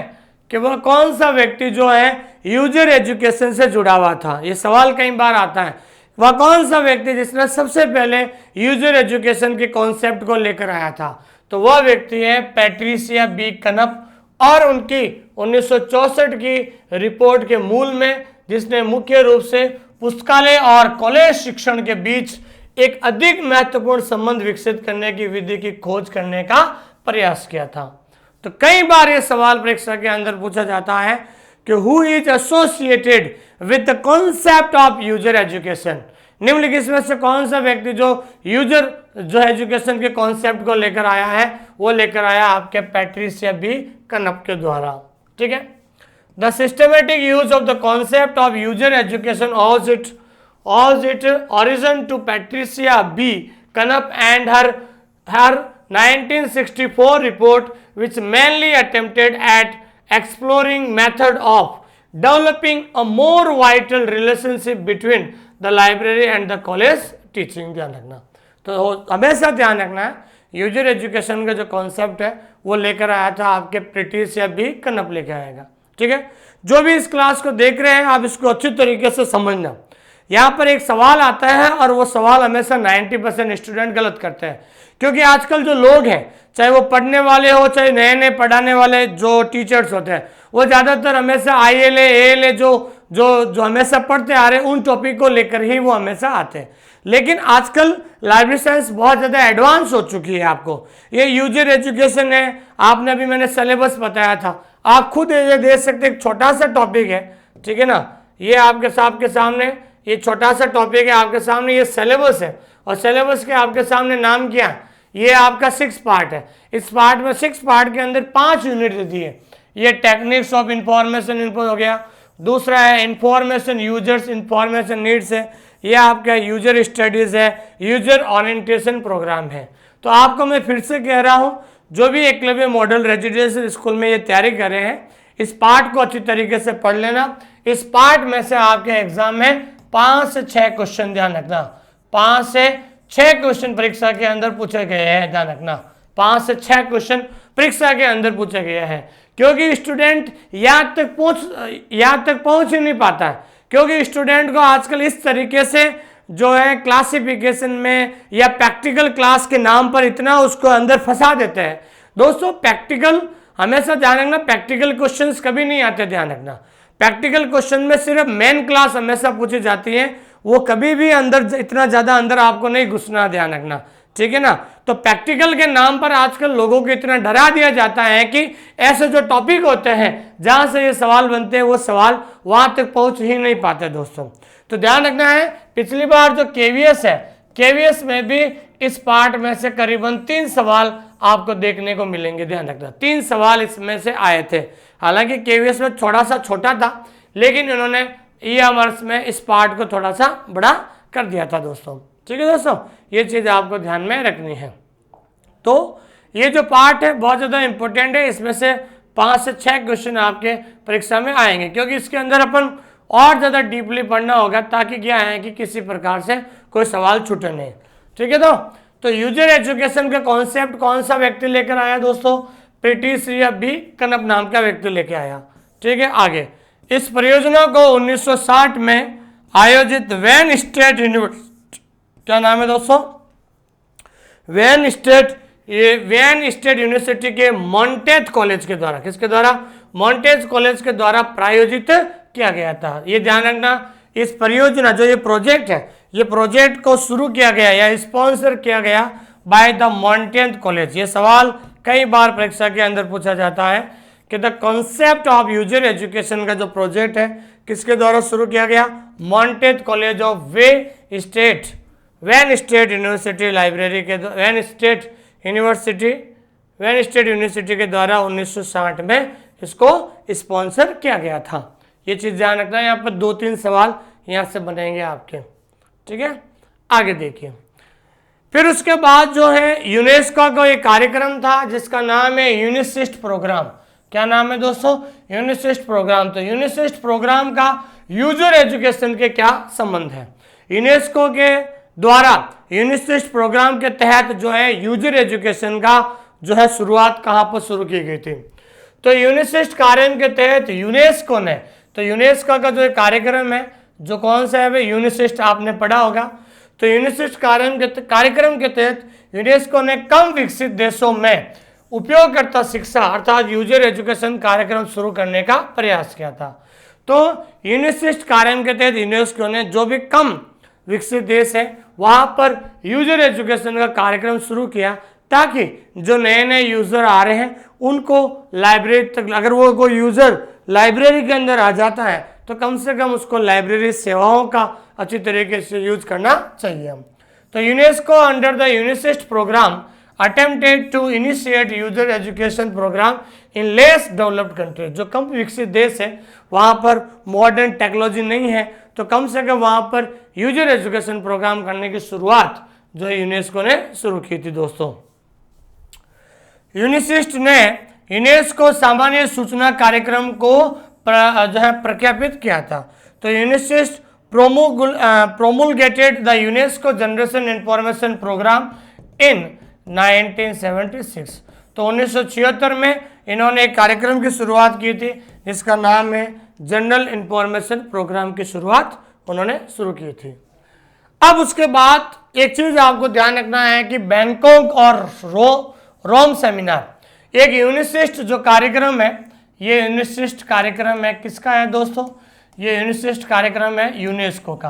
A: कि वह कौन सा व्यक्ति जो है यूजर एजुकेशन से जुड़ा हुआ था, ये सवाल कई बार आता है, वह कौन सा व्यक्ति जिसने सबसे पहले यूजर एजुकेशन के कॉन्सेप्ट को लेकर आया था, तो वह व्यक्ति है पैट्रिसिया बी कनप। और उनकी 1964 की रिपोर्ट के मूल में, जिसने मुख्य रूप से पुस्तकालय और कॉलेज शिक्षण के बीच एक अधिक महत्वपूर्ण संबंध विकसित करने की विधि की खोज करने का प्रयास किया था। तो कई बार ये सवाल परीक्षा के अंदर पूछा जाता है कि who is associated with the concept of user education, निम्नलिखित में से कौन सा व्यक्ति जो यूजर जो एजुकेशन के कॉन्सेप्ट को लेकर आया है, वो लेकर आया आपके पैट्रिसिया बी कनप के द्वारा, ठीक है। The systematic use of the concept of user education owes its origin to Patricia B. Canup and her 1964 report, which mainly attempted at exploring method of developing a more vital relationship between the library and the college teaching। ध्यान रखना, तो हमेशा ध्यान रखना है, user education का जो concept है वो लेकर आया था आपके पैट्रिसिया बी कनप लेकर आएगा, ठीक है। जो भी इस क्लास को देख रहे हैं आप इसको अच्छी तरीके से समझना, यहाँ पर एक सवाल आता है और वो सवाल हमेशा 90% स्टूडेंट गलत करते हैं, क्योंकि आजकल जो लोग हैं, चाहे वो पढ़ने वाले हो चाहे नए नए पढ़ाने वाले जो टीचर्स होते हैं, वो ज़्यादातर हमेशा ILA ALA जो जो जो हमेशा पढ़ते आ रहे हैं उन टॉपिक को लेकर ही वो हमेशा आते हैं। लेकिन आजकल लाइब्रेरी साइंस बहुत ज़्यादा एडवांस हो चुकी है। आपको ये यूजर एजुकेशन है, आपने अभी मैंने सिलेबस बताया था, आप खुद ये देख सकते एक छोटा सा टॉपिक है, ठीक है ना, ये आपके सामने ये छोटा सा टॉपिक है, आपके सामने ये सिलेबस है, और सिलेबस के आपके सामने नाम क्या है, ये आपका 6 पार्ट है। इस पार्ट में 6 पार्ट के अंदर 5 यूनिट दी है। ये टेक्निक्स ऑफ इंफॉर्मेशन इनपुट हो गया, दूसरा है इंफॉर्मेशन यूजर्स इंफॉर्मेशन नीड्स है, ये आपका यूजर स्टडीज है, यूजर ओरिएंटेशन प्रोग्राम है। तो आपको मैं फिर से कह रहा हूँ, जो भी एकलव्य मॉडल रेजिडेंशियल स्कूल में ये तैयारी कर रहे हैं, इस पार्ट को अच्छी तरीके से पढ़ लेना। इस पार्ट में से आपके एग्जाम में 5 से 6 क्वेश्चन ध्यान रखना, 5 से 6 क्वेश्चन परीक्षा के अंदर पूछे गए हैं, ध्यान रखना 5 से 6 क्वेश्चन परीक्षा के अंदर पूछे गए हैं, क्योंकि स्टूडेंट यहाँ तक पहुँच ही नहीं पाता है, क्योंकि स्टूडेंट को आजकल इस तरीके से जो है क्लासिफिकेशन में या प्रैक्टिकल क्लास के नाम पर इतना उसको अंदर फंसा देते हैं। दोस्तों प्रैक्टिकल हमेशा ध्यान रखना, प्रैक्टिकल क्वेश्चंस कभी नहीं आते, ध्यान रखना। प्रैक्टिकल क्वेश्चन में सिर्फ मेन क्लास हमेशा पूछी जाती है, वो कभी भी अंदर इतना ज़्यादा अंदर आपको नहीं घुसना, ध्यान रखना, ठीक है ना। तो प्रैक्टिकल के नाम पर आजकल लोगों को इतना डरा दिया जाता है कि ऐसे जो टॉपिक होते हैं जहाँ से ये सवाल बनते हैं वो सवाल वहाँ तक पहुँच ही नहीं पाते दोस्तों। तो ध्यान रखना है, पिछली बार जो KVS है, KVS में भी इस पार्ट में से करीबन 3 सवाल आपको देखने को मिलेंगे, ध्यान रखना 3 सवाल इसमें से आए थे। हालांकि KVS में थोड़ा सा छोटा था, लेकिन इन्होंने EMRS में इस पार्ट को थोड़ा सा बड़ा कर दिया था दोस्तों, ठीक है दोस्तों, ये चीज़ आपको ध्यान में रखनी है। तो ये जो पार्ट है बहुत ज़्यादा इंपॉर्टेंट है, इसमें से 5 से 6 क्वेश्चन आपके परीक्षा में आएंगे, क्योंकि इसके अंदर अपन और ज़्यादा डीपली पढ़ना होगा, ताकि क्या है कि किसी प्रकार से कोई सवाल छूटे नहीं, ठीक है। तो यूजर एजुकेशन का कॉन्सेप्ट कौन सा व्यक्ति लेकर आया दोस्तों, प्रीटिश बी कनप नाम का व्यक्ति लेकर आया, ठीक है। आगे इस परियोजना को 1960 में आयोजित वेन स्टेट यूनिवर्सिटी, क्या नाम है दोस्तों, वेन स्टेट यूनिवर्सिटी के मॉन्टेज कॉलेज के द्वारा, किसके द्वारा, मॉन्टेज कॉलेज के द्वारा प्रायोजित किया गया था। ये ध्यान रखना, इस परियोजना जो ये प्रोजेक्ट है, ये प्रोजेक्ट को शुरू किया गया या स्पॉन्सर किया गया बाय द मॉन्टेज कॉलेज। ये सवाल कई बार परीक्षा के अंदर पूछा जाता है कि the concept of user education का जो प्रोजेक्ट है किसके द्वारा शुरू किया गया, montage college of when state university library के वेन स्टेट यूनिवर्सिटी के द्वारा 1960 में इसको स्पॉन्सर किया गया था। ये चीज़ ध्यान रखना है, यहाँ पर 2-3 सवाल यहाँ से बनेंगे आपके, ठीक है। आगे देखिए, फिर उसके बाद जो है यूनेस्को का एक कार्यक्रम था जिसका नाम है यूनिसिस्ट प्रोग्राम। क्या नाम है दोस्तों, यूनिसिस्ट प्रोग्राम। तो यूनिसिस्ट प्रोग्राम का यूजर एजुकेशन के क्या संबंध है, यूनेस्को के द्वारा यूनिसिस्ट प्रोग्राम के तहत जो है यूजर एजुकेशन का जो है शुरुआत कहाँ पर शुरू की गई थी। तो यूनिसिस्ट कार्यक्रम के तहत यूनेस्को ने, तो यूनेस्को का जो कार्यक्रम है जो कौन सा है भाई, यूनिसिस्ट, आपने पढ़ा होगा। तो यूनिसिस्ट कार्यक्रम के तहत यूनेस्को ने कम विकसित देशों में उपयोगकर्ता शिक्षा अर्थात यूजर एजुकेशन कार्यक्रम शुरू करने का प्रयास किया था। तो यूनिसिस्ट कार्यक्रम के तहत यूनेस्को ने जो भी कम विकसित देश है वहाँ पर यूजर एजुकेशन का कार्यक्रम शुरू किया, ताकि जो नए नए यूज़र आ रहे हैं उनको लाइब्रेरी तक, अगर वो कोई यूज़र लाइब्रेरी के अंदर आ जाता है तो कम से कम उसको लाइब्रेरी सेवाओं का अच्छी तरीके से यूज करना चाहिए। तो UNESCO under the UNISIST programme attempted to initiate user education programme in less developed country. जो कम विकसित देश है वहाँ पर मॉडर्न टेक्नोलॉजी नहीं है, तो कम से कम वहाँ पर यूजर एजुकेशन प्रोग्राम करने की शुरुआत जो है यूनेस्को ने शुरू की थी दोस्तों। यूनिसिस्ट ने यूनेस्को सामान्य सूचना कार्यक्रम को जो है प्रख्यापित किया था। तो UNISIST promulgated the UNESCO generation information programme in 1976। तो 1976 में इन्होंने एक कार्यक्रम की शुरुआत की थी जिसका नाम है जनरल इंफॉर्मेशन प्रोग्राम की शुरुआत उन्होंने शुरू की थी। अब उसके बाद एक चीज आपको ध्यान रखना है कि बैंकॉक और रोम सेमिनार एक यूनिसिस्ट जो कार्यक्रम है, ये यूनिसिस्ट कार्यक्रम है किसका है दोस्तों? ये यूनिसिस्ट कार्यक्रम है यूनेस्को का।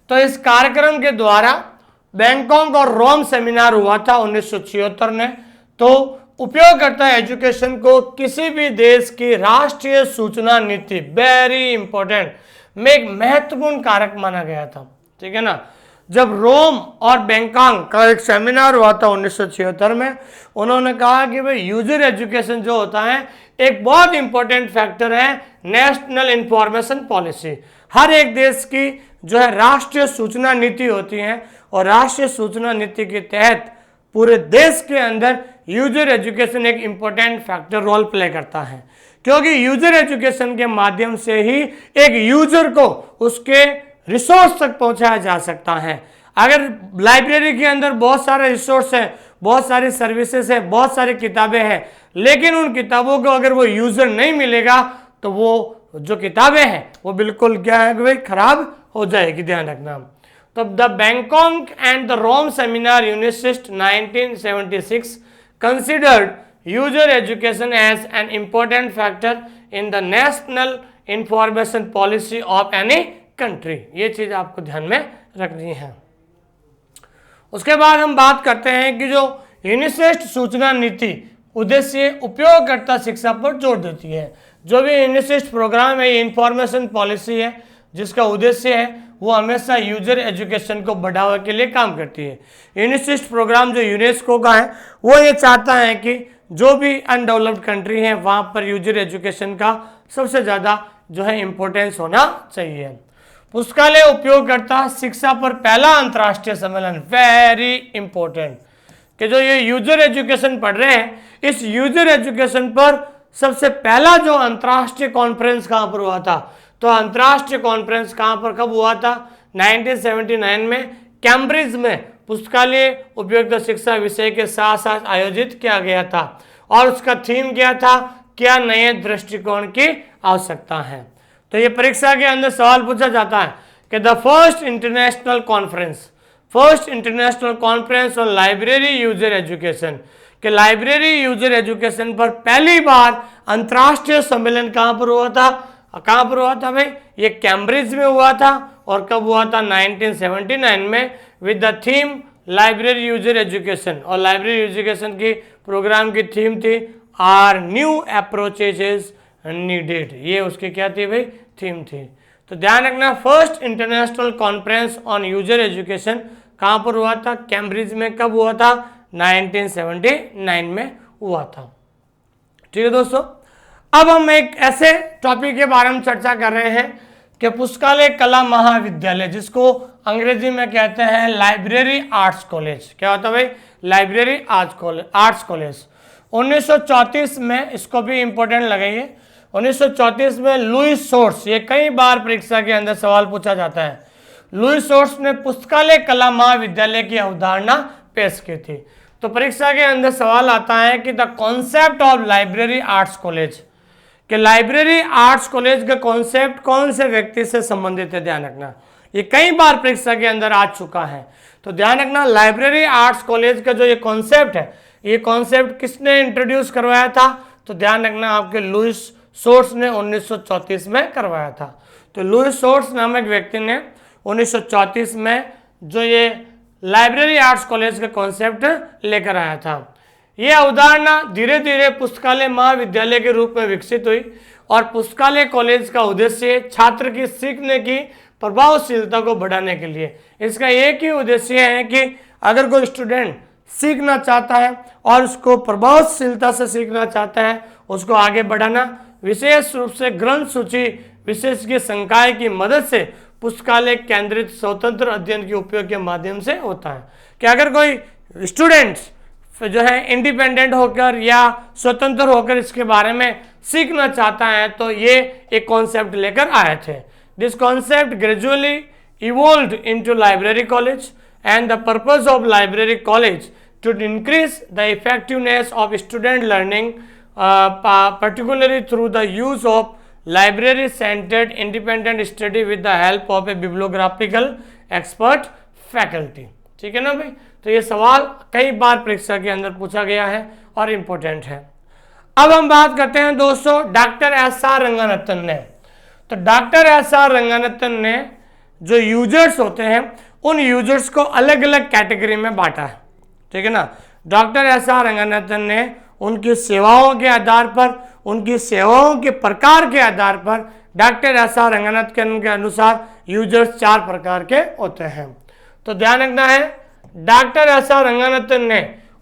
A: तो इस कार्यक्रम के द्वारा बैंकॉक और रोम सेमिनार हुआ था 1976 में। तो उपयोगकर्ता एजुकेशन को किसी भी देश की राष्ट्रीय सूचना नीति, वेरी इंपॉर्टेंट, में एक महत्वपूर्ण कारक माना गया था। ठीक है ना। जब रोम और बैंकॉक का एक सेमिनार हुआ था 1976 में, उन्होंने कहा कि भाई यूजर एजुकेशन जो होता है एक बहुत इंपॉर्टेंट फैक्टर है नेशनल इंफॉर्मेशन पॉलिसी। हर एक देश की जो है राष्ट्रीय सूचना नीति होती है और राष्ट्रीय सूचना नीति के तहत पूरे देश के अंदर यूजर एजुकेशन एक इंपॉर्टेंट फैक्टर रोल प्ले करता है, क्योंकि यूजर एजुकेशन के माध्यम से ही एक यूजर को उसके रिसोर्स तक पहुंचाया जा सकता है। अगर लाइब्रेरी के अंदर बहुत सारे रिसोर्स हैं, बहुत सारी सर्विसेज है, बहुत सारी किताबें हैं, लेकिन उन किताबों को अगर वो यूजर नहीं मिलेगा तो वो जो किताबें हैं वो बिल्कुल क्या है भाई खराब हो जाएगी, ध्यान रखना। तो the Bangkok and the Rome seminar UNISIST 1976 considered user education as an important factor in the national information policy of any country। ये चीज आपको ध्यान में रखनी है। उसके बाद हम बात करते हैं कि जो यूनिसिस्ट सूचना नीति उद्देश्य उपयोगकर्ता शिक्षा पर जोर देती है। जो भी यूनिसिस्ट प्रोग्राम है, ये इंफॉर्मेशन पॉलिसी है जिसका उद्देश्य है वो हमेशा यूजर एजुकेशन को बढ़ावा के लिए काम करती है। यूनिसिस्ट प्रोग्राम जो यूनेस्को का है वो ये चाहता है कि जो भी अनडेवलप्ड कंट्री है वहाँ पर यूजर एजुकेशन का सबसे ज़्यादा जो है इम्पोर्टेंस होना चाहिए। पुस्तकालय उपयोगकर्ता शिक्षा पर पहला अंतर्राष्ट्रीय सम्मेलन, वेरी इंपॉर्टेंट, कि जो ये यूजर एजुकेशन पढ़ रहे हैं, इस यूजर एजुकेशन पर सबसे पहला जो अंतर्राष्ट्रीय कॉन्फ्रेंस कहाँ पर हुआ था? तो अंतर्राष्ट्रीय कॉन्फ्रेंस कहाँ पर कब हुआ था? 1979 में कैम्ब्रिज में पुस्तकालय उपयोगिता शिक्षा विषय के साथ साथ आयोजित किया गया था और उसका थीम क्या था? क्या नए दृष्टिकोण की आवश्यकता है। तो ये परीक्षा के अंदर सवाल पूछा जाता है कि the first international conference on library user education, कि लाइब्रेरी यूजर एजुकेशन पर पहली बार अंतर्राष्ट्रीय सम्मेलन कहाँ पर हुआ था? कहाँ पर हुआ था भाई? ये कैम्ब्रिज में हुआ था। और कब हुआ था? 1979 में, with the theme library user education. और लाइब्रेरी एजुकेशन की प्रोग्राम की थीम थी आर न्यू अप्रोचेज नीडेड। ये उसकी क्या थी भाई? थीम थी। तो ध्यान रखना, first international conference on user education कहाँ पर हुआ था? कैम्ब्रिज में। कब हुआ था? 1979 में हुआ था। ठीक है दोस्तों, अब हम एक ऐसे टॉपिक के बारे में चर्चा कर रहे हैं कि पुस्तकालय कला महाविद्यालय, जिसको अंग्रेजी में कहते हैं लाइब्रेरी आर्ट्स कॉलेज। क्या होता है भाई? Library arts college. 1934 में, इसको भी इंपॉर्टेंट लगाइए, 1934 में लुईस सोर्स, ये कई बार परीक्षा के अंदर सवाल पूछा जाता है, लुईस सोर्स ने पुस्तकालय कला महाविद्यालय की अवधारणा पेश की थी। तो परीक्षा के अंदर सवाल आता है कि the concept of library arts college, कि लाइब्रेरी आर्ट्स कॉलेज का कॉन्सेप्ट कौन से व्यक्ति से संबंधित है? ध्यान रखना, ये कई बार परीक्षा के अंदर आ चुका है। तो ध्यान रखना, लाइब्रेरी आर्ट्स कॉलेज का जो ये कॉन्सेप्ट है, ये कॉन्सेप्ट किसने इंट्रोड्यूस करवाया था? तो ध्यान रखना, आपके लुईस सोर्स ने 1934 में करवाया था। तो लुईस सोर्स नामक व्यक्ति ने 1934 में जो ये लाइब्रेरी आर्ट्स कॉलेज का कॉन्सेप्ट लेकर आया था। ये अवधारणा धीरे धीरे पुस्तकालय महाविद्यालय के रूप में विकसित हुई और पुस्तकालय कॉलेज का उद्देश्य छात्र की सीखने की प्रभावशीलता को बढ़ाने के लिए, इसका एक ही उद्देश्य है कि अगर कोई स्टूडेंट सीखना चाहता है और उसको प्रभावशीलता से सीखना चाहता है, उसको आगे बढ़ाना विशेष रूप से ग्रंथ सूची विशेषज्ञ संकाय की मदद से पुस्तकालय केंद्रित स्वतंत्र अध्ययन के उपयोग के माध्यम से होता है। कि अगर कोई स्टूडेंट्स जो है इंडिपेंडेंट होकर या स्वतंत्र होकर इसके बारे में सीखना चाहता है तो ये एक कॉन्सेप्ट लेकर आए थे। This concept gradually evolved into library college and the purpose of library college to increase the effectiveness of student learning particularly through the use of library centred independent study with the help of a bibliographical expert faculty. ठीक है ना भाई, तो ये सवाल कई बार परीक्षा के अंदर पूछा गया है और इम्पोर्टेंट है। अब हम बात करते हैं दोस्तों डॉक्टर एस आर रंगानाथन ने। तो डॉक्टर एस आर रंगानाथन ने जो यूजर्स होते हैं उन यूजर्स को अलग अलग कैटेगरी में बांटा है। ठीक है ना, डॉक्टर एस आर रंगानाथन ने उनकी सेवाओं के आधार पर, उनकी सेवाओं के प्रकार के आधार पर डॉक्टर एस आर रंगानाथन के अनुसार यूजर्स 4 प्रकार के होते हैं। तो ध्यान रखना है, डॉक्टर एस आर रंगानाथन ने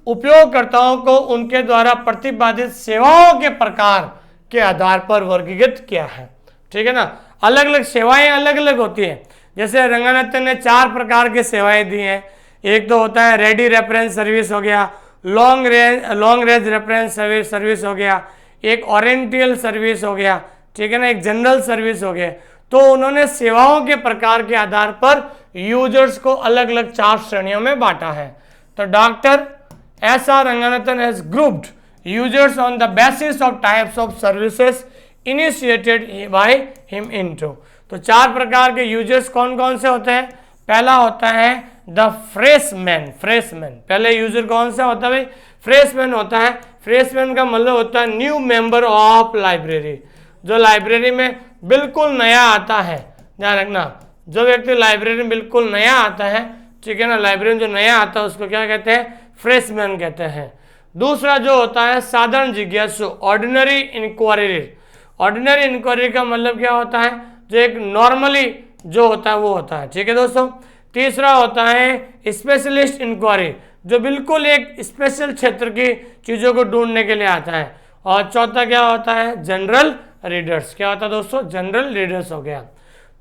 A: उपयोगकर्ताओं को उनके द्वारा प्रतिपादित सेवाओं के प्रकार के आधार पर वर्गीकृत किया है। ठीक है ना, अलग अलग सेवाएं अलग अलग होती हैं। जैसे रंगानाथन ने 4 प्रकार की सेवाएं दी हैं। एक तो होता है रेडी रेफरेंस सर्विस हो गया, लॉन्ग रेंज रेफरेंस सर्विस हो गया, एक ओरिएंटल सर्विस हो गया, ठीक है ना, एक जनरल सर्विस हो गया। तो उन्होंने सेवाओं के प्रकार के आधार पर यूजर्स को अलग अलग 4 श्रेणियों में बांटा है। तो doctor S R Ranganathan has grouped users on the basis of types of services initiated by him into. तो 4 प्रकार के यूजर्स कौन कौन से होते हैं? पहला होता है द फ्रेशमैन। पहले यूजर कौन सा होता है भाई? फ्रेशमैन होता है। फ्रेशमैन का मतलब होता है न्यू मेंबर ऑफ लाइब्रेरी, जो लाइब्रेरी में बिल्कुल नया आता है। ध्यान रखना, जो व्यक्ति लाइब्रेरी में बिल्कुल नया आता है, ठीक है ना, लाइब्रेरी में जो नया आता है उसको क्या कहते हैं? फ्रेशमैन कहते हैं। दूसरा जो होता है साधारण जिज्ञासु, ऑर्डिनरी इंक्वायरी। ऑर्डिनरी इंक्वायरी का मतलब क्या होता है? जो एक नॉर्मली जो होता है वो होता है। ठीक है दोस्तों। तीसरा होता है स्पेशलिस्ट इंक्वायरी, जो बिल्कुल एक स्पेशल क्षेत्र की चीज़ों को ढूंढने के लिए आता है। और चौथा क्या होता है? General readers. क्या होता है दोस्तों? जनरल रीडर्स हो गया।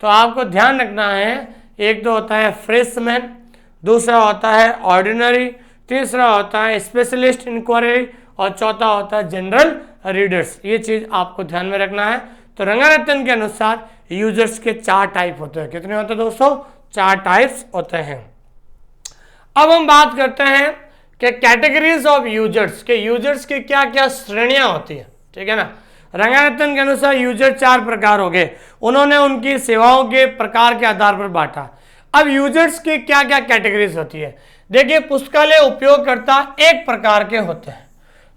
A: तो आपको ध्यान रखना है, एक तो होता है फ्रेशमैन, दूसरा होता है ऑर्डिनरी, तीसरा होता है स्पेशलिस्ट इंक्वायरी और चौथा होता है जनरल रीडर्स। ये चीज़ आपको ध्यान में रखना है। तो रंगानाथन के अनुसार यूजर्स के 4 टाइप होते हैं। कितने होते हैं दोस्तों? 4 टाइप्स होते हैं। अब हम बात करते हैं कि कैटेगरीज ऑफ यूजर्स के, यूजर्स की क्या क्या श्रेणियां होती है। ठीक है ना, रंगानाथन के अनुसार यूजर 4 प्रकार हो गए। उन्होंने उनकी सेवाओं के प्रकार के आधार पर बांटा। अब यूजर्स की क्या क्या कैटेगरीज होती है? देखिए, पुस्तकालय उपयोगकर्ता एक प्रकार के होते हैं।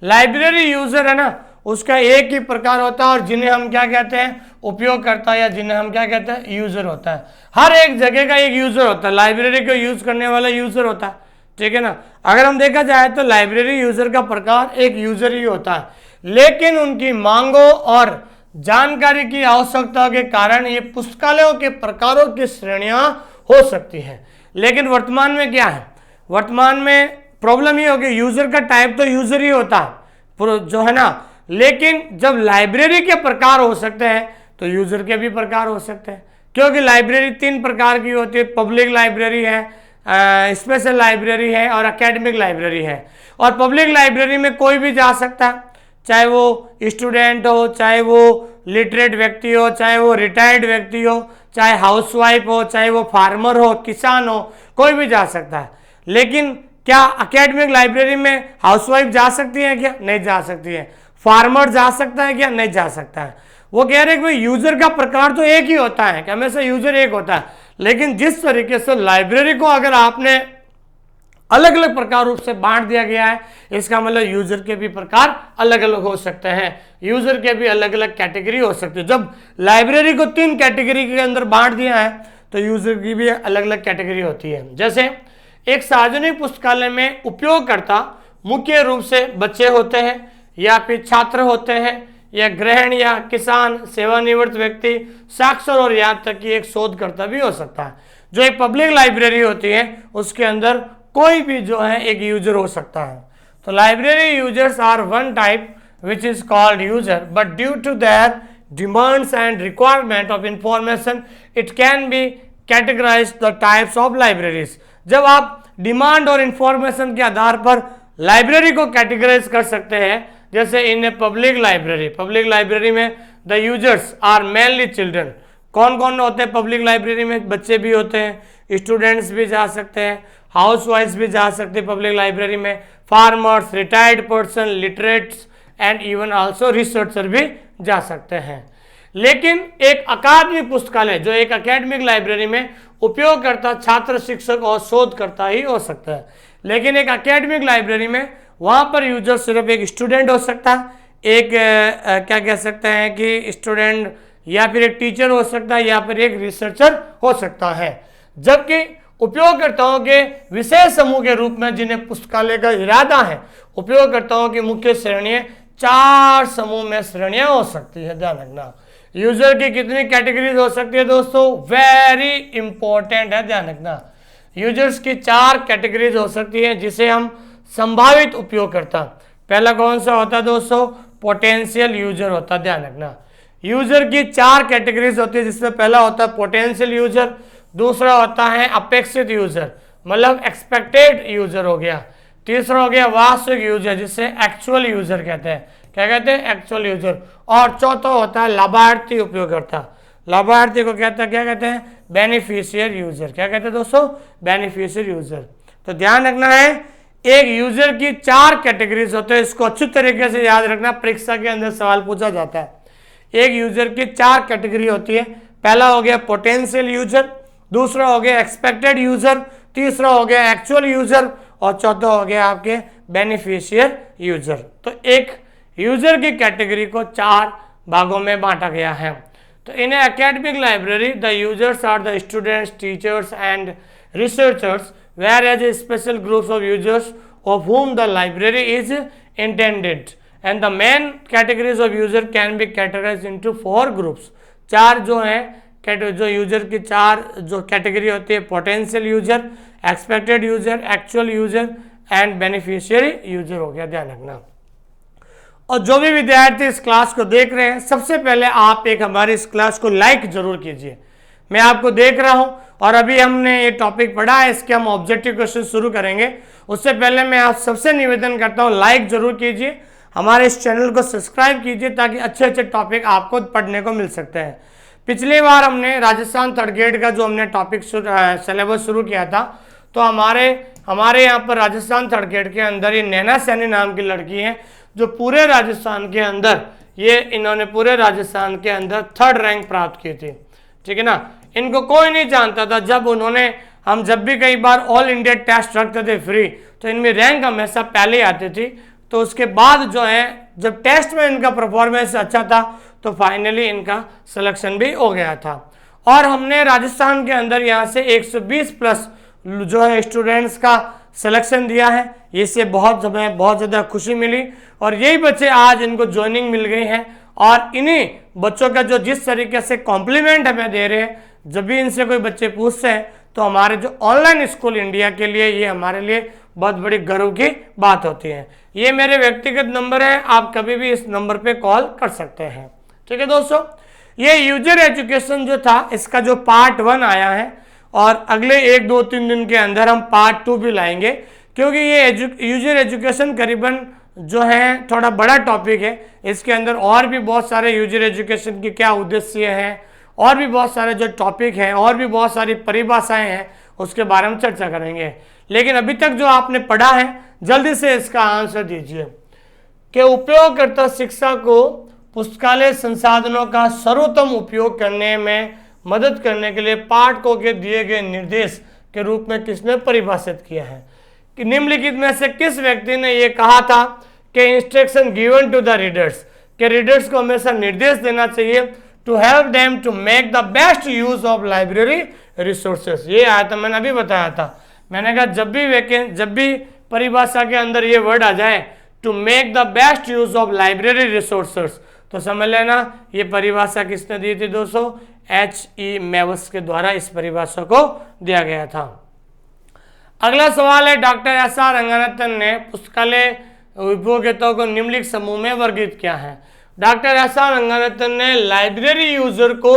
A: लाइब्रेरी यूजर है ना, उसका एक ही प्रकार होता है और जिन्हें हम क्या कहते हैं? उपयोगकर्ता, या जिन्हें हम क्या कहते हैं? यूजर होता है। हर एक जगह का एक यूजर होता है, लाइब्रेरी को यूज करने वाला यूजर होता है। ठीक है ना, अगर हम देखा जाए तो लाइब्रेरी यूजर का प्रकार एक यूजर ही होता है, लेकिन उनकी मांगों और जानकारी की आवश्यकता के कारण ये पुस्तकालयों के प्रकारों की श्रेणियां हो सकती हैं। लेकिन वर्तमान में क्या है? वर्तमान में प्रॉब्लम ये होगी, यूजर का टाइप तो यूजर ही होता है जो है ना, लेकिन जब लाइब्रेरी के प्रकार हो सकते हैं तो यूजर के भी प्रकार हो सकते हैं। क्योंकि लाइब्रेरी 3 प्रकार की होती है, पब्लिक लाइब्रेरी है, स्पेशल लाइब्रेरी है और एकेडमिक लाइब्रेरी है। और पब्लिक लाइब्रेरी में कोई भी जा सकता है, चाहे वो स्टूडेंट हो, चाहे वो लिटरेट व्यक्ति हो, चाहे वो रिटायर्ड व्यक्ति हो, चाहे हाउसवाइफ हो, चाहे वो फार्मर हो, किसान हो, कोई भी जा सकता है। लेकिन क्या एकेडमिक लाइब्रेरी में हाउसवाइफ जा सकती है क्या? नहीं जा सकती है। फार्मर जा सकता है क्या? नहीं जा सकता है। वो कह रहे हैं कि यूजर का प्रकार तो एक ही होता है, कि हमेशा यूजर एक होता है, लेकिन जिस तरीके से लाइब्रेरी को अगर आपने अलग अलग प्रकार रूप से बांट दिया गया है, इसका मतलब यूजर के भी प्रकार अलग अलग हो सकते हैं, यूजर के भी अलग अलग कैटेगरी हो सकती है। जब लाइब्रेरी को 3 कैटेगरी के अंदर बांट दिया है तो यूजर की भी अलग अलग कैटेगरी होती है। जैसे एक सार्वजनिक पुस्तकालय में उपयोगकर्ता मुख्य रूप से बच्चे होते हैं, या फिर छात्र होते हैं, या गृहिणी, या किसान, सेवानिवृत्त व्यक्ति, साक्षर और यहाँ तक कि एक शोधकर्ता भी हो सकता है। जो एक पब्लिक लाइब्रेरी होती है उसके अंदर कोई भी जो है एक यूजर हो सकता है। तो library users are one type which is called user, but due to their demands and requirement of information it can be categorize the types of libraries. जब आप डिमांड और इंफॉर्मेशन के आधार पर लाइब्रेरी को कैटेगराइज कर सकते हैं, जैसे इन ए पब्लिक लाइब्रेरी में the users are mainly children. कौन कौन होते हैं पब्लिक लाइब्रेरी में? बच्चे भी होते हैं, स्टूडेंट्स भी जा सकते हैं, हाउस वाइफ्स भी जा सकते हैं पब्लिक लाइब्रेरी में, farmers, retired person, literates and even also researcher भी जा सकते हैं। लेकिन एक अकादमिक पुस्तकालय जो एक एकेडमिक लाइब्रेरी में उपयोगकर्ता छात्र, शिक्षक और शोधकर्ता ही हो सकता है। लेकिन एक एकेडमिक लाइब्रेरी में वहां पर यूजर सिर्फ एक स्टूडेंट हो सकता है, एक क्या कह सकते हैं कि स्टूडेंट, या फिर एक टीचर हो सकता है, या फिर एक रिसर्चर हो सकता है। जबकि उपयोगकर्ताओं के विशेष समूह के रूप में जिन्हें पुस्तकालय का इरादा है, उपयोगकर्ताओं की मुख्य श्रेणियां 4 समूह में श्रेणियां हो सकती है। ध्यान रखना, यूजर की कितनी कैटेगरीज हो सकती है दोस्तों, वेरी इंपॉर्टेंट है, ध्यान रखना। यूजर्स की 4 कैटेगरीज हो सकती है जिसे हम संभावित उपयोगकर्ता, पहला कौन सा होता है दोस्तों, पोटेंशियल यूजर होता है। ध्यान रखना, यूजर की 4 कैटेगरीज होती है जिसमें पहला होता है पोटेंशियल यूजर, दूसरा होता है अपेक्षित यूजर मतलब एक्सपेक्टेड यूजर हो गया, तीसरा हो गया वास्तविक यूजर जिसे एक्चुअल यूजर कहते हैं। क्या कहते हैं, एक्चुअल यूजर। और चौथा होता है लाभार्थी उपयोगकर्ता, लाभार्थी को कहता है, क्या कहते हैं, बेनिफिशियर यूजर। क्या कहते हैं दोस्तों, बेनिफिशियर यूजर। तो ध्यान रखना है, एक यूजर की 4 कैटेगरीज होते हैं, इसको अच्छी तरीके से याद रखना, परीक्षा के अंदर सवाल पूछा जाता है। एक यूजर की 4 कैटेगरी होती है, पहला हो गया पोटेंशियल यूजर, दूसरा हो गया एक्सपेक्टेड यूजर, तीसरा हो गया एक्चुअल यूजर और चौथा हो गया आपके बेनिफिशियर यूजर। तो एक यूजर की कैटेगरी को 4 भागों में बांटा गया है। तो in academic library the users are the students, teachers and researchers, whereas special groups of users of whom the library is intended, and the main categories of user can be categorized into 4 groups। 4 जो हैं जो user की 4 जो category होती है, potential user, expected user, actual user and beneficiary user हो गया। ध्यान रखना। और जो भी विद्यार्थी इस क्लास को देख रहे हैं, सबसे पहले आप एक हमारी इस क्लास को लाइक जरूर कीजिए। मैं आपको देख रहा हूं और अभी हमने ये टॉपिक पढ़ा है, इसके हम ऑब्जेक्टिव क्वेश्चन शुरू करेंगे। उससे पहले मैं आप सबसे निवेदन करता हूं, लाइक जरूर कीजिए, हमारे इस चैनल को सब्सक्राइब कीजिए ताकि अच्छे अच्छे टॉपिक आपको पढ़ने को मिल सकते हैं। पिछली बार हमने राजस्थान थर्ड ग्रेड का जो हमने टॉपिक सिलेबस शुरू किया था, तो हमारे यहाँ पर राजस्थान थर्ड ग्रेड के अंदर ये नैना सैनी नाम की लड़की है जो पूरे राजस्थान के अंदर इन्होंने पूरे राजस्थान के अंदर 3rd रैंक प्राप्त की थी। ठीक है ना, इनको कोई नहीं जानता था। हम जब भी कई बार ऑल इंडिया टेस्ट रखते थे फ्री, तो इनमें रैंक हमेशा पहले आती थी। तो उसके बाद जो है जब टेस्ट में इनका परफॉर्मेंस अच्छा था तो फाइनली इनका सिलेक्शन भी हो गया था। और हमने राजस्थान के अंदर यहाँ से 120 प्लस जो है स्टूडेंट्स का सिलेक्शन दिया है। इससे बहुत ज़्यादा खुशी मिली और यही बच्चे आज इनको ज्वाइनिंग मिल गई है। और इन्हीं बच्चों का जो जिस तरीके से कॉम्प्लीमेंट हमें दे रहे हैं, जब भी इनसे कोई बच्चे पूछते हैं तो हमारे जो ऑनलाइन स्कूल इंडिया के लिए ये हमारे लिए बहुत बड़ी गर्व की बात होती है। ये मेरे व्यक्तिगत नंबर है, आप कभी भी इस नंबर पे कॉल कर सकते हैं। ठीक है दोस्तों, ये यूजर एजुकेशन जो था इसका जो पार्ट 1 आया है और अगले 1-2-3 दिन के अंदर हम पार्ट 2 भी लाएंगे, क्योंकि ये यूजर एजुकेशन करीबन जो है थोड़ा बड़ा टॉपिक है। इसके अंदर और भी बहुत सारे यूजर एजुकेशन के क्या उद्देश्य हैं, और भी बहुत सारे जो टॉपिक हैं, और भी बहुत सारी परिभाषाएं हैं, उसके बारे में चर्चा करेंगे। लेकिन अभी तक जो आपने पढ़ा है, जल्दी से इसका आंसर दीजिए कि उपयोगकर्ता शिक्षा को पुस्तकालय संसाधनों का सर्वोत्तम उपयोग करने में मदद करने के लिए पाठकों के दिए गए निर्देश के रूप में किसने परिभाषित किया है। कि निम्नलिखित में से किस व्यक्ति ने यह कहा था कि instruction given to the readers, के रीडर्स को हमेशा निर्देश देना चाहिए to help them to make the best use of library resources. ये आया था, मैंने अभी बताया था। मैंने कहा जब भी परिभाषा के अंदर ये वर्ड आ जाए to make the best use of library resources, तो समझ लेना ये परिभाषा किसने दी थी दोस्तों, H.E. मेवस के द्वारा इस परिभाषा को दिया गया था। अगला सवाल है, डॉक्टर S.R. रंगनाथन ने पुस्तकालय उपयोगिताओं को निम्नलिखित समूह में वर्गीकृत किया है। Doctor S.R. रंगनाथन ने लाइब्रेरी यूजर को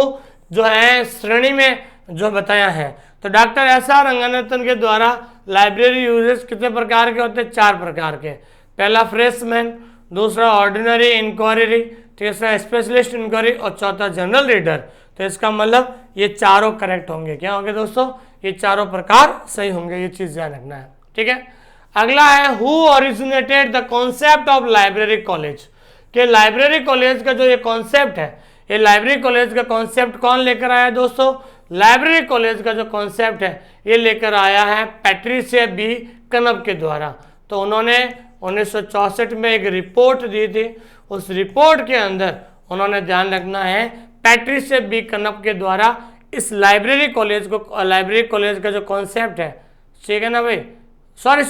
A: जो है श्रेणी में जो बताया है। तो डॉक्टर S.R. रंगनाथन के द्वारा लाइब्रेरी यूजर्स कितने प्रकार के होते हैं, 4 प्रकार के। पहला फ्रेशमैन, दूसरा ऑर्डिनरी इंक्वायरी, तीसरा स्पेशलिस्ट इंक्वायरी और चौथा जनरल रीडर। तो इसका मतलब ये चारों करेक्ट होंगे। क्या होंगे दोस्तों, ये चारों प्रकार सही होंगे, ये चीज ध्यान रखना है। ठीक है, अगला है who originated the concept of library college, के लाइब्रेरी कॉलेज का जो ये कॉन्सेप्ट है ये लाइब्रेरी कॉलेज का कॉन्सेप्ट कौन लेकर आया दोस्तों? लाइब्रेरी कॉलेज का जो कॉन्सेप्ट है ये लेकर आया है पैट्रिशिया बी कनब के द्वारा। तो उन्होंने 1964 में एक रिपोर्ट दी थी। उस रिपोर्ट के अंदर उन्होंने ध्यान रखना है पैट्रिशिया बी कनब के द्वारा इस लाइब्रेरी कॉलेज का जो कॉन्सेप्ट है, ठीक है ना भाई। सॉरी।